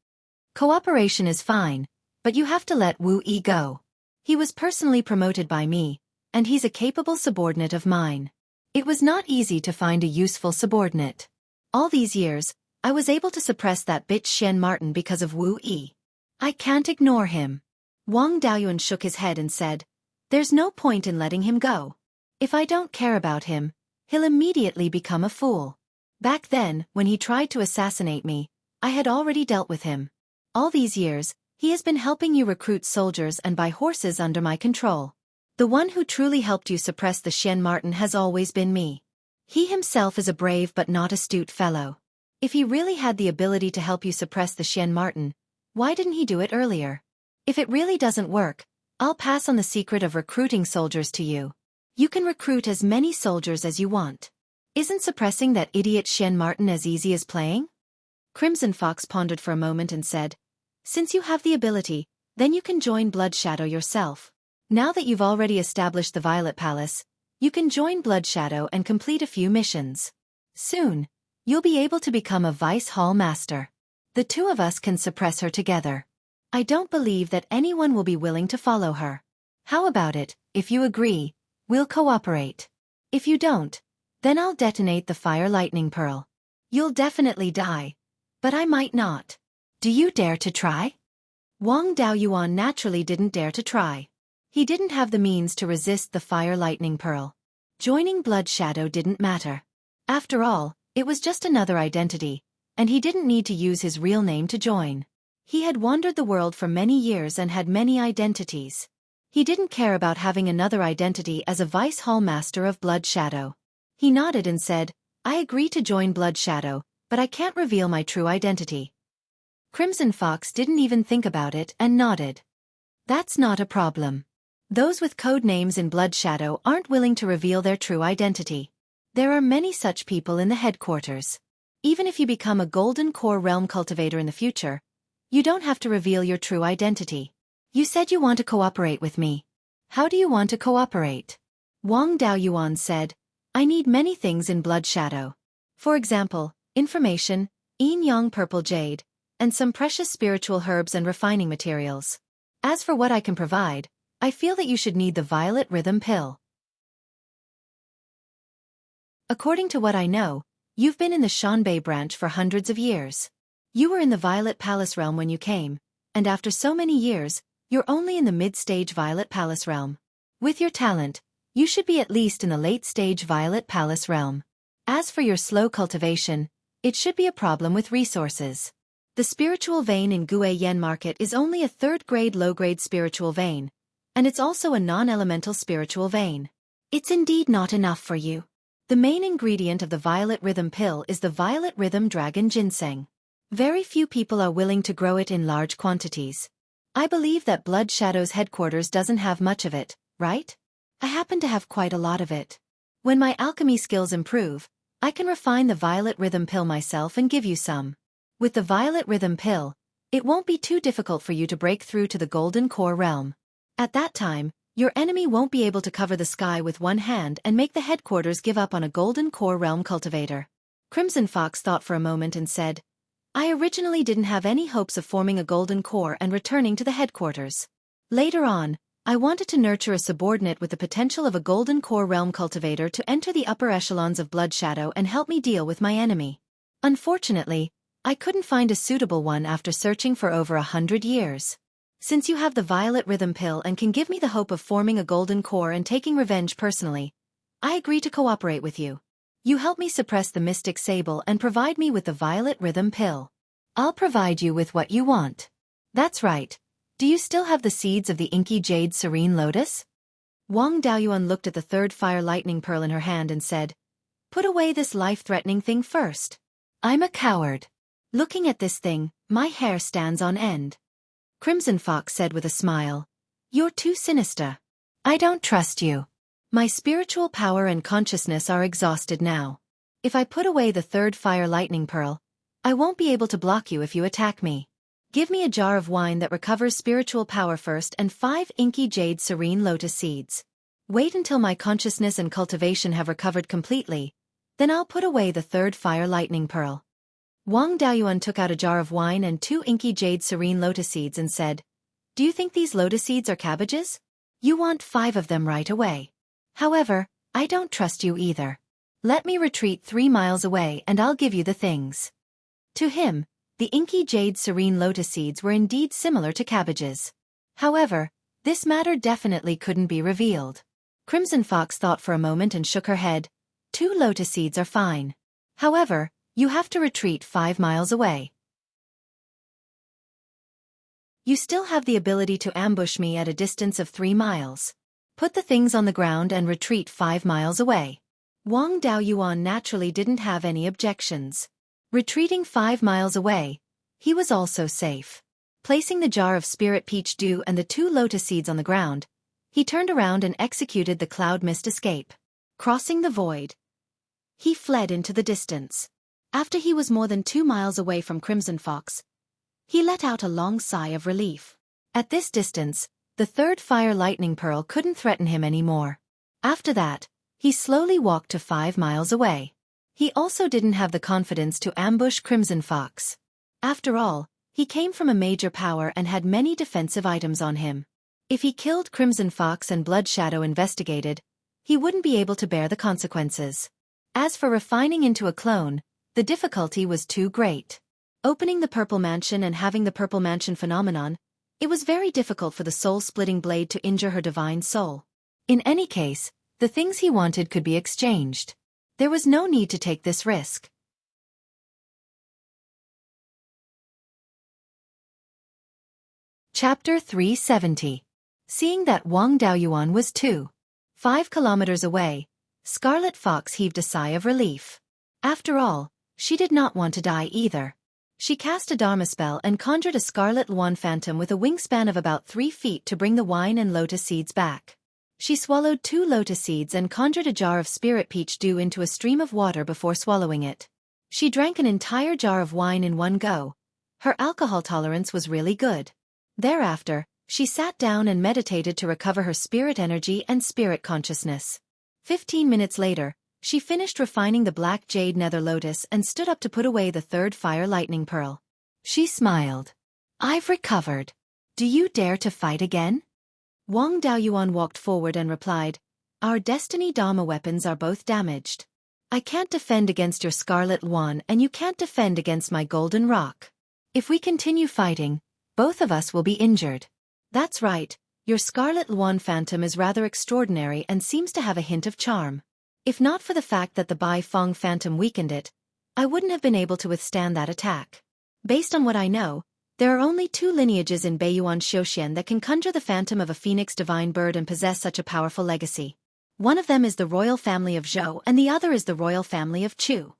Cooperation is fine, but you have to let Wu Yi go. He was personally promoted by me, and he's a capable subordinate of mine. It was not easy to find a useful subordinate. All these years, I was able to suppress that bitch Shen Martin because of Wu Yi. I can't ignore him. Wang Daoyuan shook his head and said, there's no point in letting him go. If I don't care about him, he'll immediately become a fool. Back then, when he tried to assassinate me, I had already dealt with him. All these years, he has been helping you recruit soldiers and buy horses under my control. The one who truly helped you suppress the Shen Martin has always been me. He himself is a brave but not astute fellow. If he really had the ability to help you suppress the Shen Martin, why didn't he do it earlier? If it really doesn't work, I'll pass on the secret of recruiting soldiers to you. You can recruit as many soldiers as you want. Isn't suppressing that idiot Shen Martin as easy as playing? Crimson Fox pondered for a moment and said, since you have the ability, then you can join Blood Shadow yourself. Now that you've already established the Violet Palace, you can join Blood Shadow and complete a few missions. Soon, you'll be able to become a Vice Hall Master. The two of us can suppress her together. I don't believe that anyone will be willing to follow her. How about it, if you agree, we'll cooperate. If you don't, then I'll detonate the Fire Lightning Pearl. You'll definitely die. But I might not. Do you dare to try? Wang Daoyuan naturally didn't dare to try. He didn't have the means to resist the Fire Lightning Pearl. Joining Blood Shadow didn't matter. After all, it was just another identity, and he didn't need to use his real name to join. He had wandered the world for many years and had many identities. He didn't care about having another identity as a Vice Hall Master of Blood Shadow. He nodded and said, I agree to join Blood Shadow, but I can't reveal my true identity. Crimson Fox didn't even think about it and nodded. That's not a problem. Those with code names in Blood Shadow aren't willing to reveal their true identity. There are many such people in the headquarters. Even if you become a Golden Core Realm cultivator in the future, you don't have to reveal your true identity. You said you want to cooperate with me. How do you want to cooperate? Wang Daoyuan said, I need many things in Blood Shadow. For example, information, yin-yang purple jade, and some precious spiritual herbs and refining materials. As for what I can provide, I feel that you should need the Violet Rhythm Pill. According to what I know, you've been in the Shanbei branch for hundreds of years. You were in the Violet Palace realm when you came, and after so many years, you're only in the mid-stage Violet Palace realm. With your talent, you should be at least in the late-stage Violet Palace realm. As for your slow cultivation, it should be a problem with resources. The spiritual vein in Guiyan Market is only a third-grade low-grade spiritual vein, and it's also a non-elemental spiritual vein. It's indeed not enough for you. The main ingredient of the Violet Rhythm Pill is the Violet Rhythm Dragon Ginseng. Very few people are willing to grow it in large quantities. I believe that Blood Shadow's headquarters doesn't have much of it, right? I happen to have quite a lot of it. When my alchemy skills improve, I can refine the Violet Rhythm Pill myself and give you some. With the Violet Rhythm Pill, it won't be too difficult for you to break through to the Golden Core realm. At that time, Your enemy won't be able to cover the sky with one hand and make the headquarters give up on a golden core realm cultivator. Crimson Fox thought for a moment and said, I originally didn't have any hopes of forming a golden core and returning to the headquarters. Later on, I wanted to nurture a subordinate with the potential of a golden core realm cultivator to enter the upper echelons of Blood Shadow and help me deal with my enemy. Unfortunately, I couldn't find a suitable one after searching for over 100 years. Since you have the Violet Rhythm Pill and can give me the hope of forming a golden core and taking revenge personally, I agree to cooperate with you. You help me suppress the Mystic Sable and provide me with the Violet Rhythm Pill. I'll provide you with what you want. That's right. Do you still have the seeds of the Inky Jade Serene Lotus? Wang Daoyuan looked at the third Fire Lightning Pearl in her hand and said, Put away this life-threatening thing first. I'm a coward. Looking at this thing, my hair stands on end. Crimson Fox said with a smile, You're too sinister. I don't trust you. My spiritual power and consciousness are exhausted now. If I put away the third Fire Lightning Pearl, I won't be able to block you if you attack me. Give me a jar of wine that recovers spiritual power first and 5 Inky Jade Serene Lotus seeds. Wait until my consciousness and cultivation have recovered completely, then I'll put away the third Fire Lightning Pearl. Wang Daoyuan took out a jar of wine and 2 Inky Jade Serene Lotus seeds and said, Do you think these lotus seeds are cabbages? You want 5 of them right away. However, I don't trust you either. Let me retreat 3 miles away and I'll give you the things. To him, the Inky Jade Serene Lotus seeds were indeed similar to cabbages. However, this matter definitely couldn't be revealed. Crimson Fox thought for a moment and shook her head. 2 lotus seeds are fine. However, you have to retreat 5 miles away. You still have the ability to ambush me at a distance of 3 miles. Put the things on the ground and retreat 5 miles away. Wang Daoyuan naturally didn't have any objections. Retreating 5 miles away, he was also safe. Placing the jar of Spirit Peach Dew and the 2 lotus seeds on the ground, he turned around and executed the Cloud Mist escape. Crossing the void, he fled into the distance. After he was more than 2 miles away from Crimson Fox, he let out a long sigh of relief. At this distance, the third Fire Lightning Pearl couldn't threaten him anymore. After that, he slowly walked to 5 miles away. He also didn't have the confidence to ambush Crimson Fox. After all, he came from a major power and had many defensive items on him. If he killed Crimson Fox and Blood Shadow investigated, he wouldn't be able to bear the consequences. As for refining into a clone, the difficulty was too great. Opening the Purple Mansion and having the Purple Mansion phenomenon, it was very difficult for the soul-splitting blade to injure her divine soul. In any case, the things he wanted could be exchanged. There was no need to take this risk. Chapter 370. Seeing that Wang Daoyuan was 5 kilometers away, Scarlet Fox heaved a sigh of relief. After all, she did not want to die either. She cast a Dharma spell and conjured a Scarlet Luan Phantom with a wingspan of about 3 feet to bring the wine and lotus seeds back. She swallowed 2 lotus seeds and conjured a jar of Spirit Peach Dew into a stream of water before swallowing it. She drank an entire jar of wine in one go. Her alcohol tolerance was really good. Thereafter, she sat down and meditated to recover her spirit energy and spirit consciousness. 15 minutes later, she finished refining the Black Jade Nether Lotus and stood up to put away the third Fire Lightning Pearl. She smiled. I've recovered. Do you dare to fight again? Wang Daoyuan walked forward and replied, Our Destiny Dharma weapons are both damaged. I can't defend against your Scarlet Luan and you can't defend against my Golden Rock. If we continue fighting, both of us will be injured. That's right, your Scarlet Luan Phantom is rather extraordinary and seems to have a hint of charm. If not for the fact that the Bai Fong Phantom weakened it, I wouldn't have been able to withstand that attack. Based on what I know, there are only 2 lineages in Beiyuan Xiuxian that can conjure the phantom of a phoenix divine bird and possess such a powerful legacy. One of them is the royal family of Zhou and the other is the royal family of Chu.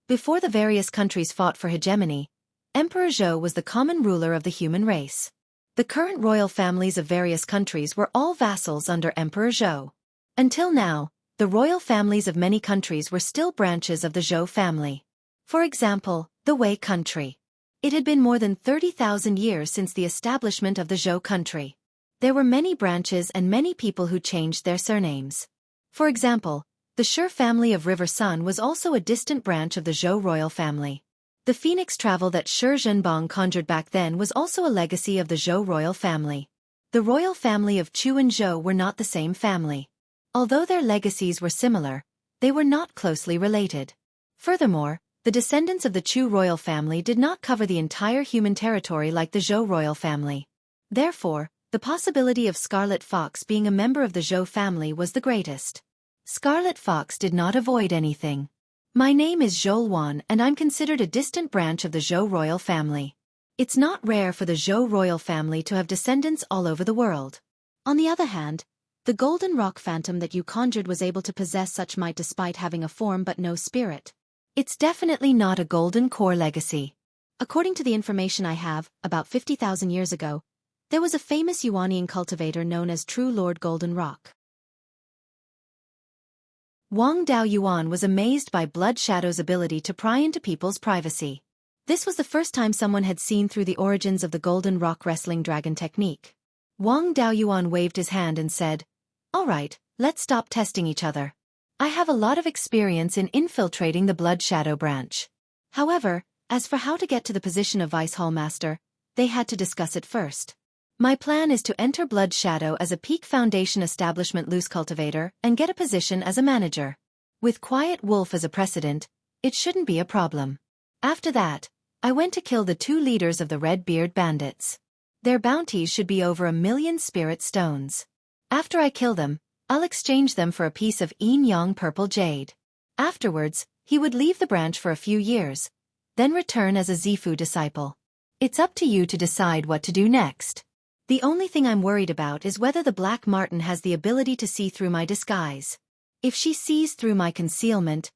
Before the various countries fought for hegemony, Emperor Zhou was the common ruler of the human race. The current royal families of various countries were all vassals under Emperor Zhou. Until now, the royal families of many countries were still branches of the Zhou family. For example, the Wei country. It had been more than 30,000 years since the establishment of the Zhou country. There were many branches and many people who changed their surnames. For example, the Shi family of River Sun was also a distant branch of the Zhou royal family. The phoenix travel that Shi Zhenbang conjured back then was also a legacy of the Zhou royal family. The royal family of Chu and Zhou were not the same family. Although their legacies were similar, they were not closely related. Furthermore, the descendants of the Chu royal family did not cover the entire human territory like the Zhou royal family. Therefore, the possibility of Scarlet Fox being a member of the Zhou family was the greatest. Scarlet Fox did not avoid anything. My name is Zhou and I'm considered a distant branch of the Zhou royal family. It's not rare for the Zhou royal family to have descendants all over the world. On the other hand, the golden rock phantom that you conjured was able to possess such might despite having a form but no spirit. It's definitely not a golden core legacy. According to the information I have, about 50,000 years ago, there was a famous Yuanian cultivator known as True Lord Golden Rock. Wang Daoyuan was amazed by Blood Shadow's ability to pry into people's privacy. This was the first time someone had seen through the origins of the Golden Rock Wrestling Dragon technique. Wang Daoyuan waved his hand and said, "All right, let's stop testing each other. I have a lot of experience in infiltrating the Blood Shadow branch." However, as for how to get to the position of Vice Hall Master, they had to discuss it first. My plan is to enter Blood Shadow as a Peak Foundation Establishment loose cultivator and get a position as a manager. With Quiet Wolf as a precedent, it shouldn't be a problem. After that, I went to kill the 2 leaders of the Red Beard Bandits. Their bounties should be over 1,000,000 spirit stones. After I kill them, I'll exchange them for a piece of Yin-Yang purple jade. Afterwards, he would leave the branch for a few years, then return as a Zifu disciple. It's up to you to decide what to do next. The only thing I'm worried about is whether the Black Marten has the ability to see through my disguise. If she sees through my concealment,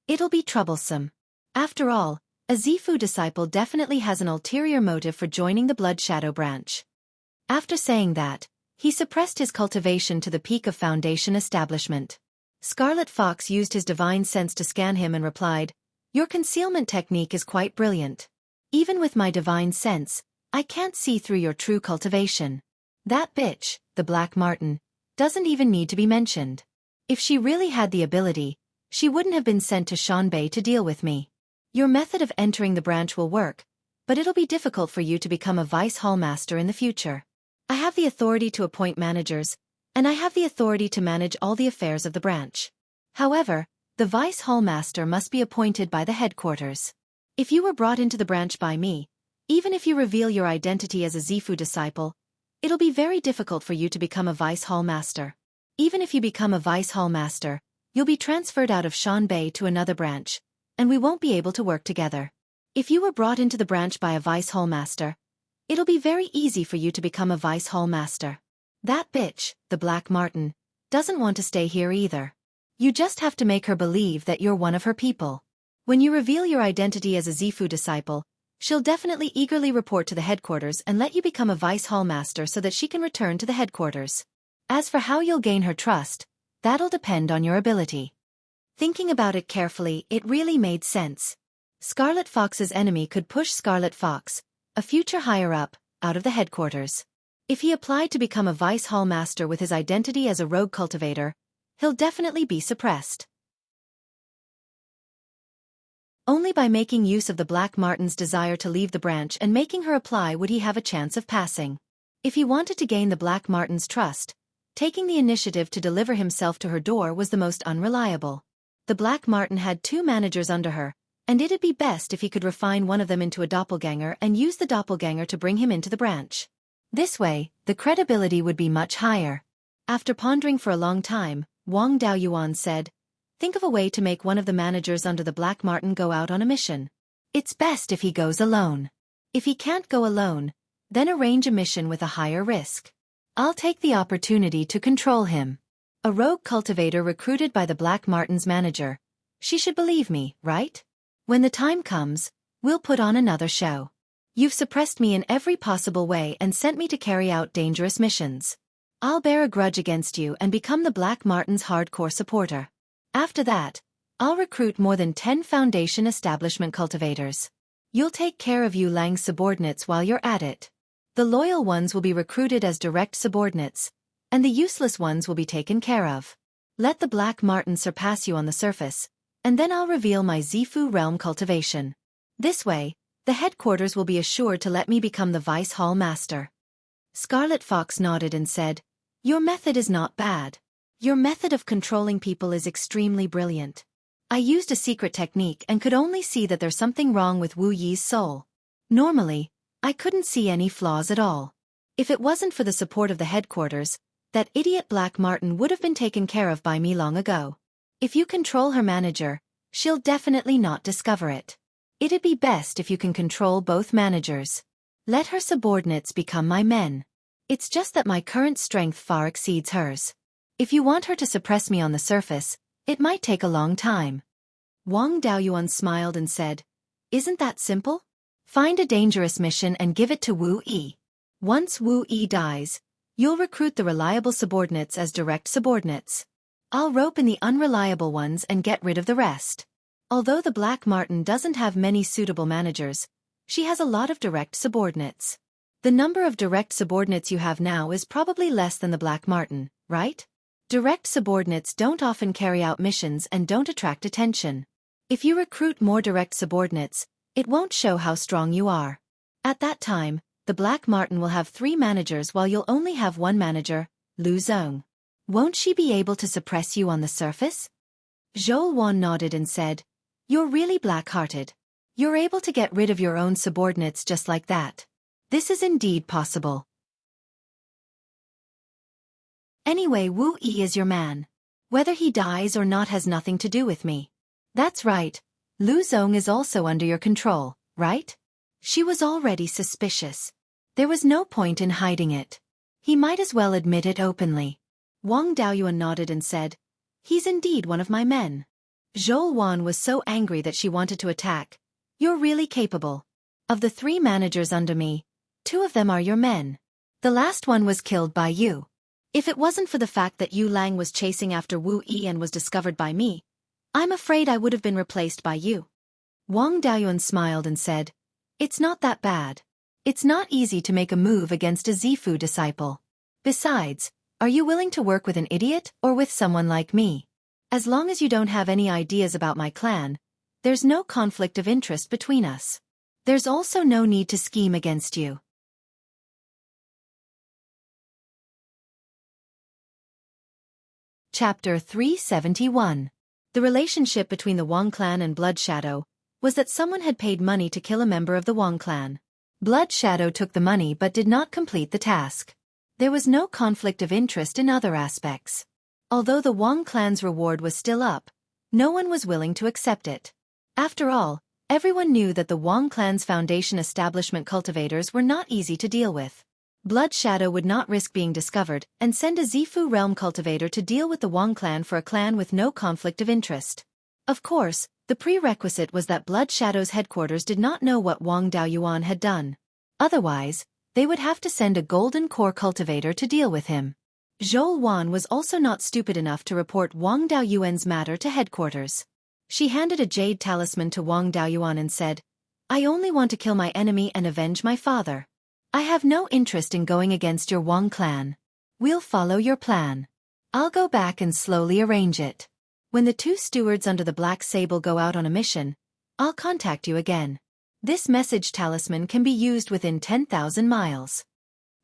it'll be troublesome. After all, a Zifu disciple definitely has an ulterior motive for joining the Blood Shadow branch. After saying that, he suppressed his cultivation to the peak of Foundation Establishment. Scarlet Fox used his divine sense to scan him and replied, "Your concealment technique is quite brilliant. Even with my divine sense, I can't see through your true cultivation. That bitch, the Black Marten, doesn't even need to be mentioned. If she really had the ability, she wouldn't have been sent to Shanbei to deal with me. Your method of entering the branch will work, but it'll be difficult for you to become a Vice Hall Master in the future. I have the authority to appoint managers, and I have the authority to manage all the affairs of the branch. However, the Vice Hall Master must be appointed by the headquarters. If you were brought into the branch by me, even if you reveal your identity as a Zifu disciple, it'll be very difficult for you to become a Vice Hall Master. Even if you become a Vice Hall Master, you'll be transferred out of Shanbei to another branch, and we won't be able to work together. If you were brought into the branch by a Vice Hall Master, it'll be very easy for you to become a Vice Hall Master. That bitch, the Black Marten, doesn't want to stay here either. You just have to make her believe that you're one of her people. When you reveal your identity as a Zifu disciple, she'll definitely eagerly report to the headquarters and let you become a Vice Hall Master so that she can return to the headquarters. As for how you'll gain her trust, that'll depend on your ability." Thinking about it carefully, it really made sense. Scarlet Fox's enemy could push Scarlet Fox, a future higher-up, out of the headquarters. If he applied to become a Vice Hall Master with his identity as a rogue cultivator, he'll definitely be suppressed. Only by making use of the Black Marten's desire to leave the branch and making her apply would he have a chance of passing. If he wanted to gain the Black Marten's trust, taking the initiative to deliver himself to her door was the most unreliable. The Black Marten had 2 managers under her, and it'd be best if he could refine one of them into a doppelganger and use the doppelganger to bring him into the branch. This way, the credibility would be much higher. After pondering for a long time, Wang Daoyuan said, "Think of a way to make one of the managers under the Black Marten go out on a mission. It's best if he goes alone. If he can't go alone, then arrange a mission with a higher risk. I'll take the opportunity to control him. A rogue cultivator recruited by the Black Marten's manager. She should believe me, right? When the time comes, we'll put on another show. You've suppressed me in every possible way and sent me to carry out dangerous missions. I'll bear a grudge against you and become the Black Marten's hardcore supporter. After that, I'll recruit more than 10 Foundation Establishment cultivators. You'll take care of Yu Lang's subordinates while you're at it. The loyal ones will be recruited as direct subordinates, and the useless ones will be taken care of. Let the Black Marten surpass you on the surface, and then I'll reveal my Zifu realm cultivation. This way, the headquarters will be assured to let me become the Vice Hall Master. Scarlet Fox nodded and said, "Your method is not bad. Your method of controlling people is extremely brilliant. I used a secret technique and could only see that there's something wrong with Wu Yi's soul. Normally, I couldn't see any flaws at all. If it wasn't for the support of the headquarters, that idiot Black Marten would have been taken care of by me long ago. If you control her manager, she'll definitely not discover it. It'd be best if you can control both managers. Let her subordinates become my men. It's just that my current strength far exceeds hers. If you want her to suppress me on the surface, it might take a long time." Wang Daoyuan smiled and said, "Isn't that simple? Find a dangerous mission and give it to Wu Yi. Once Wu Yi dies, you'll recruit the reliable subordinates as direct subordinates. I'll rope in the unreliable ones and get rid of the rest. Although the Black Marten doesn't have many suitable managers, she has a lot of direct subordinates. The number of direct subordinates you have now is probably less than the Black Marten, right? Direct subordinates don't often carry out missions and don't attract attention. If you recruit more direct subordinates, it won't show how strong you are. At that time, the Black Marten will have 3 managers while you'll only have 1 manager, Lu Zong. Won't she be able to suppress you on the surface?" Zhou Wan nodded and said, "You're really black-hearted. You're able to get rid of your own subordinates just like that. This is indeed possible. Anyway, Wu Yi is your man. Whether he dies or not has nothing to do with me. That's right, Lu Zong is also under your control, right?" She was already suspicious. There was no point in hiding it. He might as well admit it openly. Wang Daoyuan nodded and said, "He's indeed one of my men." Zhou Wan was so angry that she wanted to attack. "You're really capable. Of the 3 managers under me, 2 of them are your men. The last one was killed by you. If it wasn't for the fact that Yu Lang was chasing after Wu Yi and was discovered by me, I'm afraid I would have been replaced by you." Wang Daoyuan smiled and said, "It's not that bad. It's not easy to make a move against a Zifu disciple. Besides, are you willing to work with an idiot or with someone like me? As long as you don't have any ideas about my clan, there's no conflict of interest between us. There's also no need to scheme against you." Chapter 371. The relationship between the Wang clan and Blood Shadow was that someone had paid money to kill a member of the Wang clan. Blood Shadow took the money but did not complete the task. There was no conflict of interest in other aspects. Although the Wang clan's reward was still up, no one was willing to accept it. After all, everyone knew that the Wang clan's foundation establishment cultivators were not easy to deal with. Blood Shadow would not risk being discovered and send a Zifu realm cultivator to deal with the Wang clan for a clan with no conflict of interest. Of course, the prerequisite was that Blood Shadow's headquarters did not know what Wang Daoyuan had done. Otherwise, they would have to send a golden core cultivator to deal with him. Zhou Wan was also not stupid enough to report Wang Daoyuan's matter to headquarters. She handed a jade talisman to Wang Daoyuan and said, "I only want to kill my enemy and avenge my father. I have no interest in going against your Wang clan. We'll follow your plan. I'll go back and slowly arrange it. When the 2 stewards under the Black Sable go out on a mission, I'll contact you again. This message talisman can be used within 10,000 miles."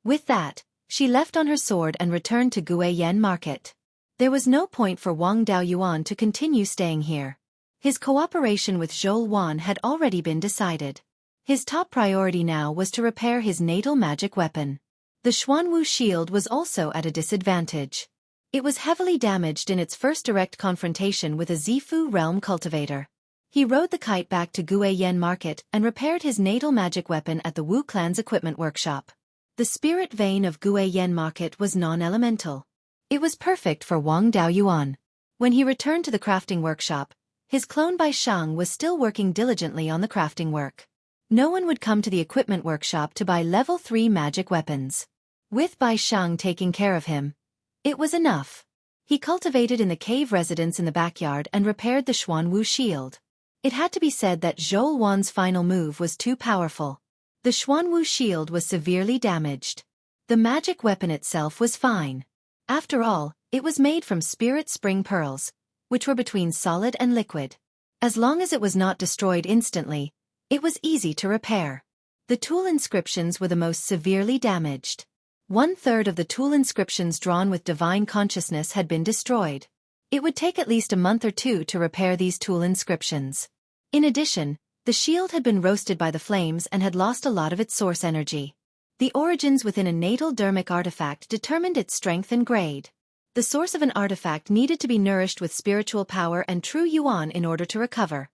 With that, she left on her sword and returned to Guiyan Market. There was no point for Wang Daoyuan to continue staying here. His cooperation with Zhou Wan had already been decided. His top priority now was to repair his natal magic weapon. The Xuanwu shield was also at a disadvantage. It was heavily damaged in its first direct confrontation with a Zifu realm cultivator. He rode the kite back to Guiyan Market and repaired his natal magic weapon at the Wu clan's equipment workshop. The spirit vein of Guiyan Market was non-elemental. It was perfect for Wang Daoyuan. When he returned to the crafting workshop, his clone Bai Shang was still working diligently on the crafting work. No one would come to the equipment workshop to buy level 3 magic weapons. With Bai Shang taking care of him, it was enough. He cultivated in the cave residence in the backyard and repaired the Xuanwu shield. It had to be said that Zhou Wan's final move was too powerful. The Xuanwu shield was severely damaged. The magic weapon itself was fine. After all, it was made from spirit spring pearls, which were between solid and liquid. As long as it was not destroyed instantly, it was easy to repair. The tool inscriptions were the most severely damaged. 1/3 of the tool inscriptions drawn with divine consciousness had been destroyed. It would take at least a month or two to repair these tool inscriptions. In addition, the shield had been roasted by the flames and had lost a lot of its source energy. The origins within a natal dermic artifact determined its strength and grade. The source of an artifact needed to be nourished with spiritual power and true yuan in order to recover.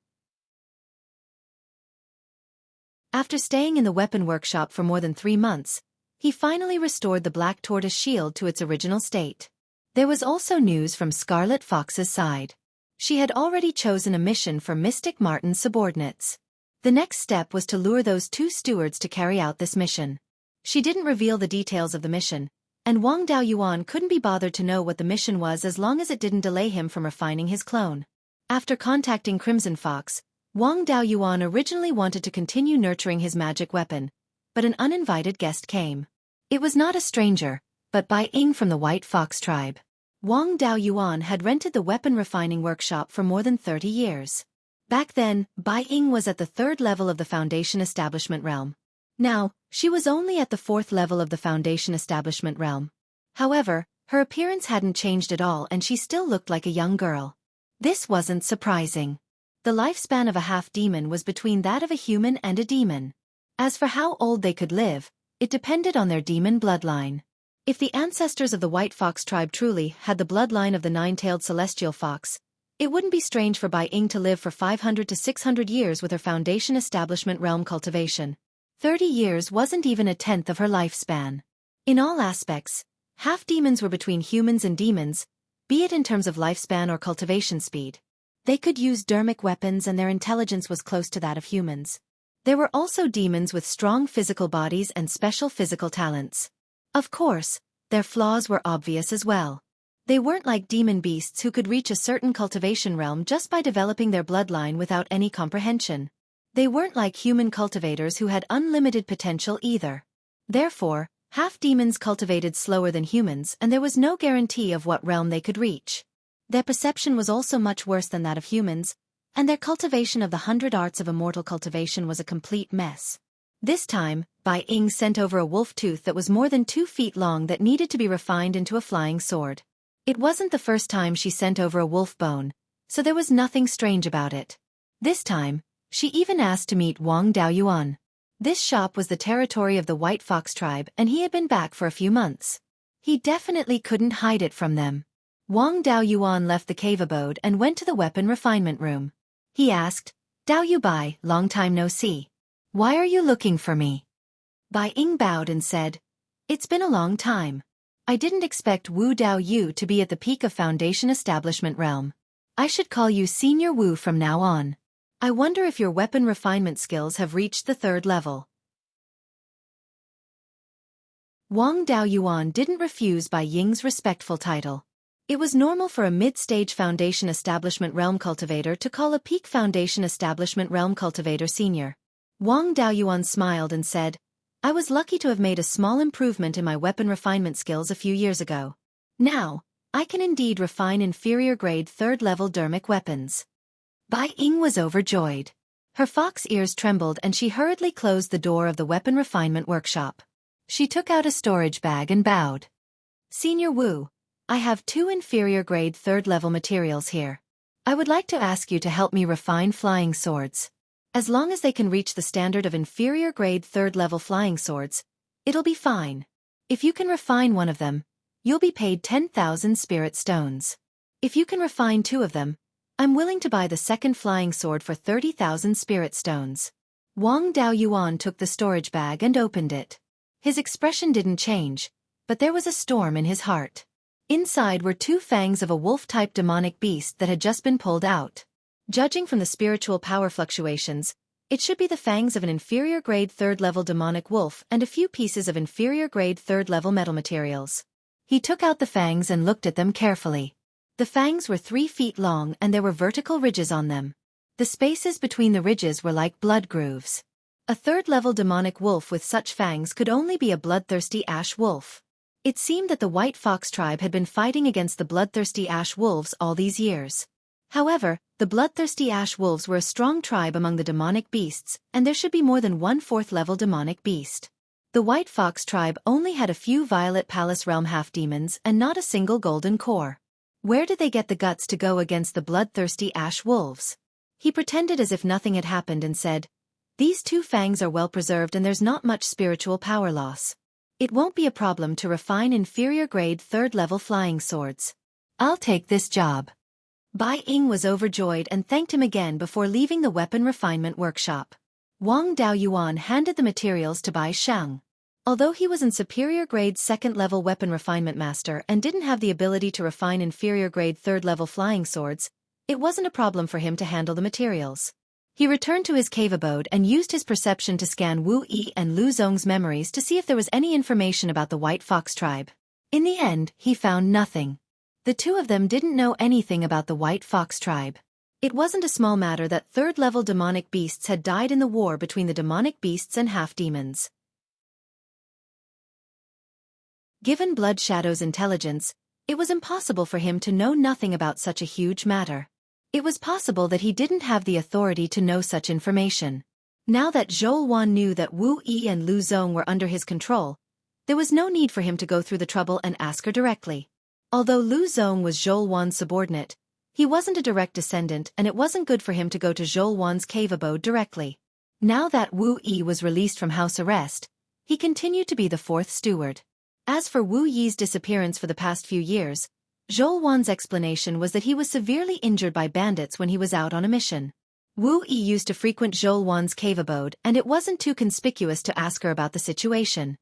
After staying in the weapon workshop for more than 3 months, he finally restored the black tortoise shield to its original state. There was also news from Scarlet Fox's side. She had already chosen a mission for Mystic Martin's subordinates. The next step was to lure those 2 stewards to carry out this mission. She didn't reveal the details of the mission, and Wang Daoyuan couldn't be bothered to know what the mission was as long as it didn't delay him from refining his clone. After contacting Crimson Fox, Wang Daoyuan originally wanted to continue nurturing his magic weapon, but an uninvited guest came. It was not a stranger, but Beiyuan from the White Fox tribe. Wang Daoyuan had rented the weapon refining workshop for more than 30 years. Back then, Beiyuan was at the 3rd level of the Foundation Establishment realm. Now, she was only at the 4th level of the Foundation Establishment realm. However, her appearance hadn't changed at all and she still looked like a young girl. This wasn't surprising. The lifespan of a half-demon was between that of a human and a demon. As for how old they could live, it depended on their demon bloodline. If the ancestors of the White Fox tribe truly had the bloodline of the 9-tailed celestial fox, it wouldn't be strange for Beiyuan to live for 500 to 600 years with her Foundation Establishment realm cultivation. 30 years wasn't even a tenth of her lifespan. In all aspects, half-demons were between humans and demons, be it in terms of lifespan or cultivation speed. They could use dermic weapons and their intelligence was close to that of humans. There were also demons with strong physical bodies and special physical talents. Of course, their flaws were obvious as well. They weren't like demon beasts who could reach a certain cultivation realm just by developing their bloodline without any comprehension. They weren't like human cultivators who had unlimited potential either. Therefore, half-demons cultivated slower than humans and there was no guarantee of what realm they could reach. Their perception was also much worse than that of humans, and their cultivation of the 100 arts of immortal cultivation was a complete mess. This time, Beiyuan sent over a wolf tooth that was more than 2 feet long that needed to be refined into a flying sword. It wasn't the first time she sent over a wolf bone, so there was nothing strange about it. This time, she even asked to meet Wang Daoyuan. This shop was the territory of the White Fox tribe and he had been back for a few months. He definitely couldn't hide it from them. Wang Daoyuan left the cave abode and went to the weapon refinement room. He asked, "Daoyubai, long time no see. Why are you looking for me?" Beiyuan bowed and said, "It's been a long time. I didn't expect Wu Daoyu to be at the peak of Foundation Establishment realm. I should call you Senior Wu from now on. I wonder if your weapon refinement skills have reached the 3rd level." Wang Daoyuan didn't refuse Beiyuan's respectful title. It was normal for a mid-stage Foundation Establishment realm cultivator to call a peak Foundation Establishment realm cultivator senior. Wang Daoyuan smiled and said, "I was lucky to have made a small improvement in my weapon refinement skills a few years ago. Now, I can indeed refine inferior-grade 3rd-level dermic weapons." Beiyuan was overjoyed. Her fox ears trembled and she hurriedly closed the door of the weapon refinement workshop. She took out a storage bag and bowed. "Senior Wu, I have 2 inferior-grade 3rd-level materials here. I would like to ask you to help me refine flying swords. As long as they can reach the standard of inferior-grade 3rd-level flying swords, it'll be fine. If you can refine one of them, you'll be paid 10,000 spirit stones. If you can refine 2 of them, I'm willing to buy the 2nd flying sword for 30,000 spirit stones." Wang Daoyuan took the storage bag and opened it. His expression didn't change, but there was a storm in his heart. Inside were 2 fangs of a wolf-type demonic beast that had just been pulled out. Judging from the spiritual power fluctuations, it should be the fangs of an inferior-grade 3rd-level demonic wolf and a few pieces of inferior-grade 3rd-level metal materials. He took out the fangs and looked at them carefully. The fangs were 3 feet long and there were vertical ridges on them. The spaces between the ridges were like blood grooves. A third-level demonic wolf with such fangs could only be a bloodthirsty ash wolf. It seemed that the White Fox tribe had been fighting against the bloodthirsty ash wolves all these years. However, the bloodthirsty ash wolves were a strong tribe among the demonic beasts, and there should be more than one fourth-level demonic beast. The White Fox tribe only had a few Violet Palace Realm half-demons and not a single golden core. Where did they get the guts to go against the bloodthirsty ash wolves? He pretended as if nothing had happened and said, "These two fangs are well preserved and there's not much spiritual power loss. It won't be a problem to refine inferior-grade third-level flying swords. I'll take this job." Bai Ying was overjoyed and thanked him again before leaving the weapon refinement workshop. Wang Daoyuan handed the materials to Bai Shang. Although he was in superior-grade second-level weapon refinement master and didn't have the ability to refine inferior-grade third-level flying swords, it wasn't a problem for him to handle the materials. He returned to his cave abode and used his perception to scan Wu Yi and Lu Zong's memories to see if there was any information about the White Fox tribe. In the end, he found nothing. The two of them didn't know anything about the White Fox tribe. It wasn't a small matter that third-level demonic beasts had died in the war between the demonic beasts and half-demons. Given Blood Shadow's intelligence, it was impossible for him to know nothing about such a huge matter. It was possible that he didn't have the authority to know such information. Now that Zhou Wan knew that Wu Yi and Lu Zong were under his control, there was no need for him to go through the trouble and ask her directly. Although Lu Zong was Zhou Wan's subordinate, he wasn't a direct descendant and it wasn't good for him to go to Zhou Wan's cave abode directly. Now that Wu Yi was released from house arrest, he continued to be the fourth steward. As for Wu Yi's disappearance for the past few years, Zhou Wan's explanation was that he was severely injured by bandits when he was out on a mission. Wu Yi used to frequent Zhou Wan's cave abode and it wasn't too conspicuous to ask her about the situation.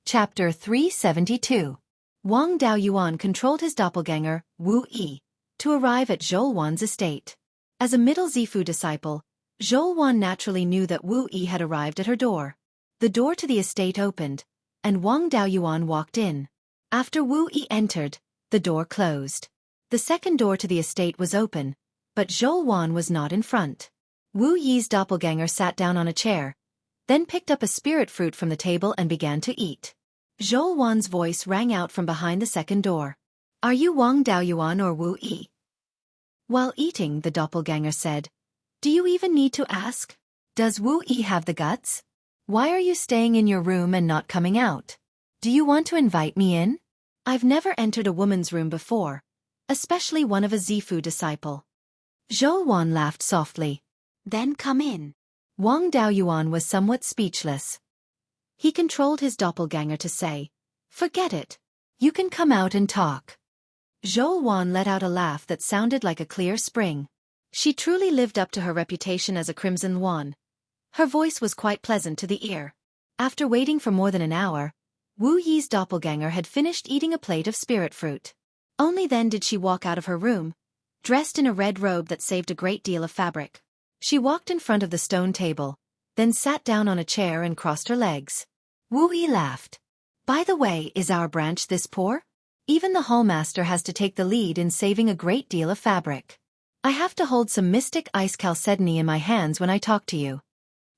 Chapter 372. Wang Daoyuan controlled his doppelganger, Wu Yi, to arrive at Zhou Wan's estate. As a middle Zifu disciple, Zhou Wan naturally knew that Wu Yi had arrived at her door. The door to the estate opened, and Wang Daoyuan walked in. After Wu Yi entered, the door closed. The second door to the estate was open, but Zhou Wan was not in front. Wu Yi's doppelganger sat down on a chair, then picked up a spirit fruit from the table and began to eat. Zhou Wan's voice rang out from behind the second door. "Are you Wang Daoyuan or Wu Yi?" While eating, the doppelganger said, "Do you even need to ask? Does Wu Yi have the guts? Why are you staying in your room and not coming out? Do you want to invite me in? I've never entered a woman's room before, especially one of a Zifu disciple." Zhou Wan laughed softly. "Then come in." Wang Daoyuan was somewhat speechless. He controlled his doppelganger to say, "Forget it. You can come out and talk." Zhou Wan let out a laugh that sounded like a clear spring. She truly lived up to her reputation as a Crimson Wan. Her voice was quite pleasant to the ear. After waiting for more than an hour, Wu Yi's doppelganger had finished eating a plate of spirit fruit. Only then did she walk out of her room, dressed in a red robe that saved a great deal of fabric. She walked in front of the stone table, then sat down on a chair and crossed her legs. Wu Yi laughed. "By the way, is our branch this poor? Even the hallmaster has to take the lead in saving a great deal of fabric. I have to hold some mystic ice chalcedony in my hands when I talk to you."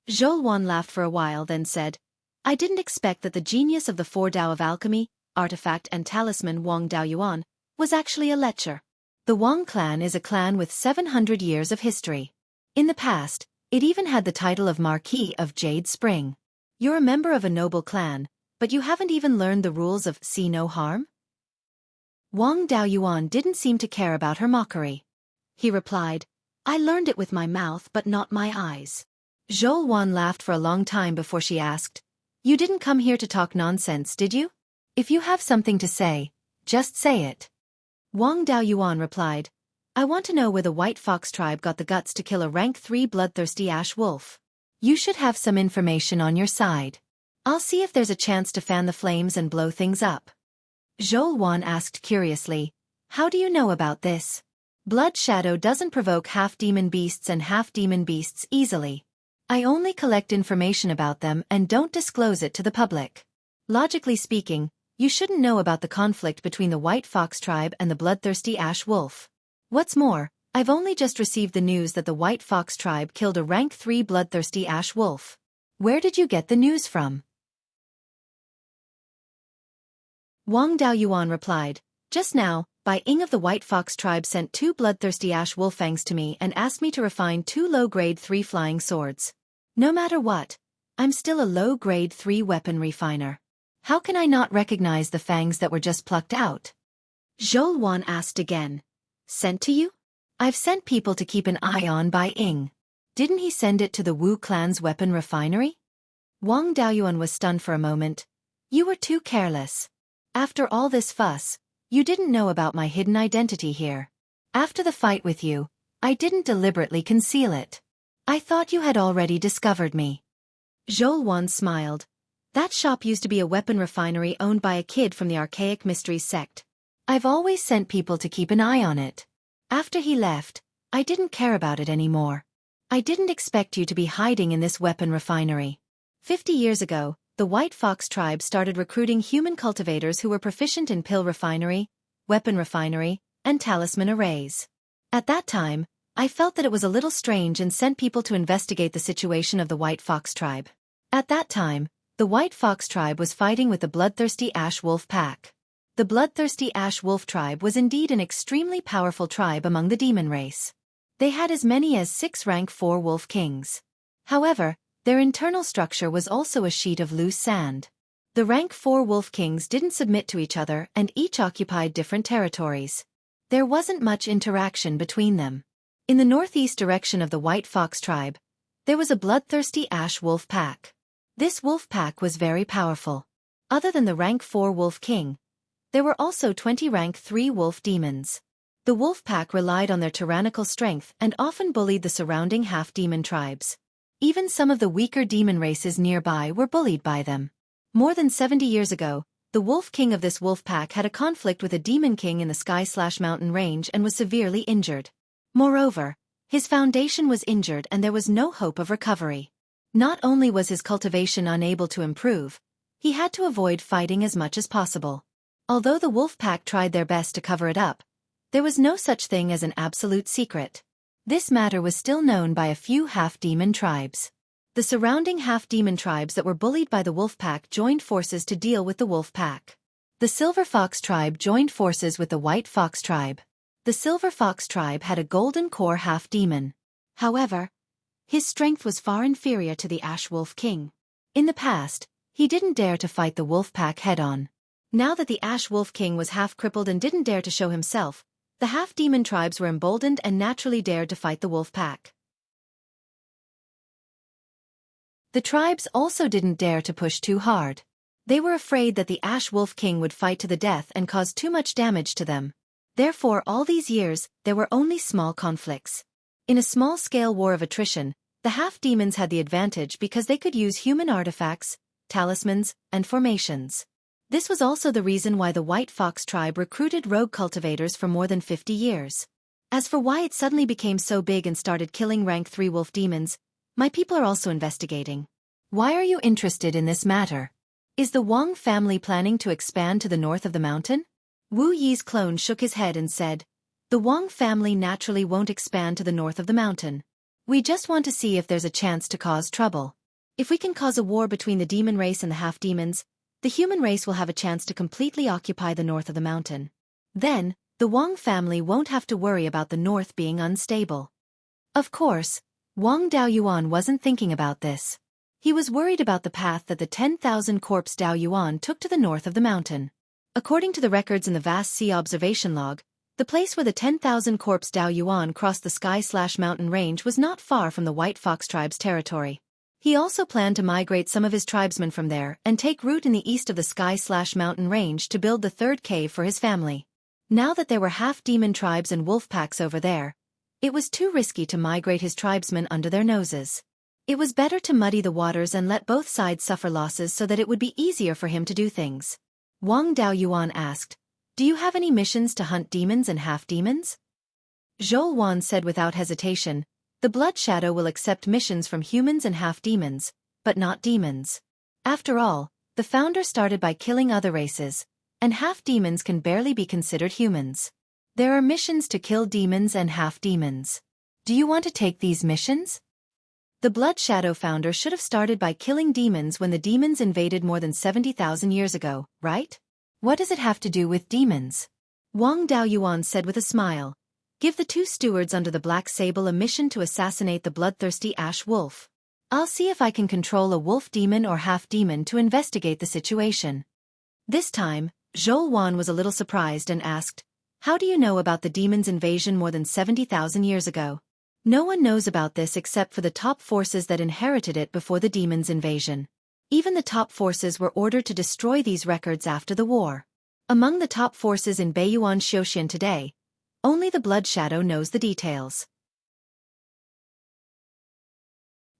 Zhou Wan laughed for a while, then said, "I didn't expect that the genius of the four Dao of alchemy, artifact and talisman Wang Daoyuan was actually a lecher. The Wang clan is a clan with 700 years of history. In the past, it even had the title of Marquis of Jade Spring. You're a member of a noble clan, but you haven't even learned the rules of see no harm?" Wang Daoyuan didn't seem to care about her mockery. He replied, "I learned it with my mouth but not my eyes." Zhou Wan laughed for a long time before she asked, "You didn't come here to talk nonsense, did you? If you have something to say, just say it." Wang Daoyuan replied, "I want to know where the White Fox tribe got the guts to kill a rank 3 bloodthirsty ash wolf. You should have some information on your side. I'll see if there's a chance to fan the flames and blow things up." Zhou Wan asked curiously, "How do you know about this? Blood Shadow doesn't provoke half-demon beasts and half-demon beasts easily. I only collect information about them and don't disclose it to the public. Logically speaking, you shouldn't know about the conflict between the White Fox tribe and the bloodthirsty ash wolf. What's more, I've only just received the news that the White Fox tribe killed a rank 3 bloodthirsty ash wolf. Where did you get the news from? Wang Daoyuan replied, just now, Bai Ying of the White Fox tribe sent 2 bloodthirsty ash wolffangs to me and asked me to refine 2 low-grade 3 flying swords. No matter what, I'm still a low-grade 3 weapon refiner. How can I not recognize the fangs that were just plucked out? Zhou Wan asked again. Sent to you? I've sent people to keep an eye on Bai Ying. Didn't he send it to the Wu clan's weapon refinery? Wang Daoyuan was stunned for a moment. You were too careless. After all this fuss, you didn't know about my hidden identity here. After the fight with you, I didn't deliberately conceal it. I thought you had already discovered me. Zhou Wan smiled. That shop used to be a weapon refinery owned by a kid from the Archaic Mysteries sect. I've always sent people to keep an eye on it. After he left, I didn't care about it anymore. I didn't expect you to be hiding in this weapon refinery. 50 years ago, the White Fox tribe started recruiting human cultivators who were proficient in pill refinery, weapon refinery, and talisman arrays. At that time, I felt that it was a little strange and sent people to investigate the situation of the White Fox tribe. At that time, the White Fox tribe was fighting with the bloodthirsty Ash Wolf pack. The bloodthirsty Ash Wolf tribe was indeed an extremely powerful tribe among the demon race. They had as many as 6 rank 4 wolf kings. However, their internal structure was also a sheet of loose sand. The rank 4 wolf kings didn't submit to each other and each occupied different territories. There wasn't much interaction between them. In the northeast direction of the White Fox tribe, there was a bloodthirsty Ash Wolf pack. This wolf pack was very powerful. Other than the rank 4 wolf king, there were also 20 rank 3 wolf demons. The wolf pack relied on their tyrannical strength and often bullied the surrounding half-demon tribes. Even some of the weaker demon races nearby were bullied by them. More than 70 years ago, the wolf king of this wolf pack had a conflict with a demon king in the Sky/Mountain range and was severely injured. Moreover, his foundation was injured and there was no hope of recovery. Not only was his cultivation unable to improve, he had to avoid fighting as much as possible. Although the wolf pack tried their best to cover it up, there was no such thing as an absolute secret. This matter was still known by a few half-demon tribes. The surrounding half-demon tribes that were bullied by the wolf pack joined forces to deal with the wolf pack. The Silver Fox tribe joined forces with the White Fox tribe. The Silver Fox tribe had a golden core half-demon. However, his strength was far inferior to the Ash Wolf King. In the past, he didn't dare to fight the wolf pack head-on. Now that the Ash Wolf King was half-crippled and didn't dare to show himself, the half-demon tribes were emboldened and naturally dared to fight the wolf pack. The tribes also didn't dare to push too hard. They were afraid that the Ash Wolf King would fight to the death and cause too much damage to them. Therefore, all these years, there were only small conflicts. In a small-scale war of attrition, the half-demons had the advantage because they could use human artifacts, talismans, and formations. This was also the reason why the White Fox tribe recruited rogue cultivators for more than 50 years. As for why it suddenly became so big and started killing rank 3 wolf demons, my people are also investigating. Why are you interested in this matter? Is the Wang family planning to expand to the north of the mountain? Wu Yi's clone shook his head and said, the Wang family naturally won't expand to the north of the mountain. We just want to see if there's a chance to cause trouble. If we can cause a war between the demon race and the half-demons, the human race will have a chance to completely occupy the north of the mountain. Then, the Wang family won't have to worry about the north being unstable. Of course, Wang Daoyuan wasn't thinking about this. He was worried about the path that the 10,000 corpse Daoyuan took to the north of the mountain. According to the records in the vast sea observation log, the place where the 10,000 corpse Daoyuan crossed the Sky/Mountain range was not far from the White Fox tribe's territory. He also planned to migrate some of his tribesmen from there and take root in the east of the Sky/Mountain range to build the third cave for his family. Now that there were half-demon tribes and wolf packs over there, it was too risky to migrate his tribesmen under their noses. It was better to muddy the waters and let both sides suffer losses so that it would be easier for him to do things. Wang Daoyuan asked, do you have any missions to hunt demons and half-demons? Zhou Wan said without hesitation, the Blood Shadow will accept missions from humans and half-demons, but not demons. After all, the founder started by killing other races, and half-demons can barely be considered humans. There are missions to kill demons and half-demons. Do you want to take these missions? The Blood Shadow founder should have started by killing demons when the demons invaded more than 70,000 years ago, right? What does it have to do with demons? Wang Daoyuan said with a smile. Give the 2 stewards under the Black Sable a mission to assassinate the bloodthirsty Ash Wolf. I'll see if I can control a wolf demon or half-demon to investigate the situation. This time, Zhou Wan was a little surprised and asked, how do you know about the demon's invasion more than 70,000 years ago? No one knows about this except for the top forces that inherited it before the demon's invasion. Even the top forces were ordered to destroy these records after the war. Among the top forces in Beiyuan Xiuxian today, only the Blood Shadow knows the details.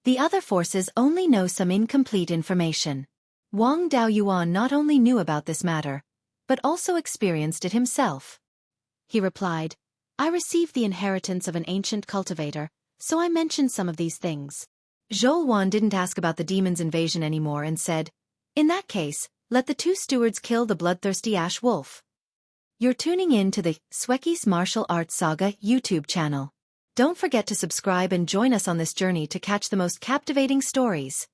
The other forces only know some incomplete information. Wang Daoyuan not only knew about this matter, but also experienced it himself. He replied, I received the inheritance of an ancient cultivator, so I mentioned some of these things. Zhou Wan didn't ask about the demon's invasion anymore and said, in that case, let the 2 stewards kill the bloodthirsty Ash Wolf. You're tuning in to the Xueqi's Martial Arts Saga YouTube channel. Don't forget to subscribe and join us on this journey to catch the most captivating stories.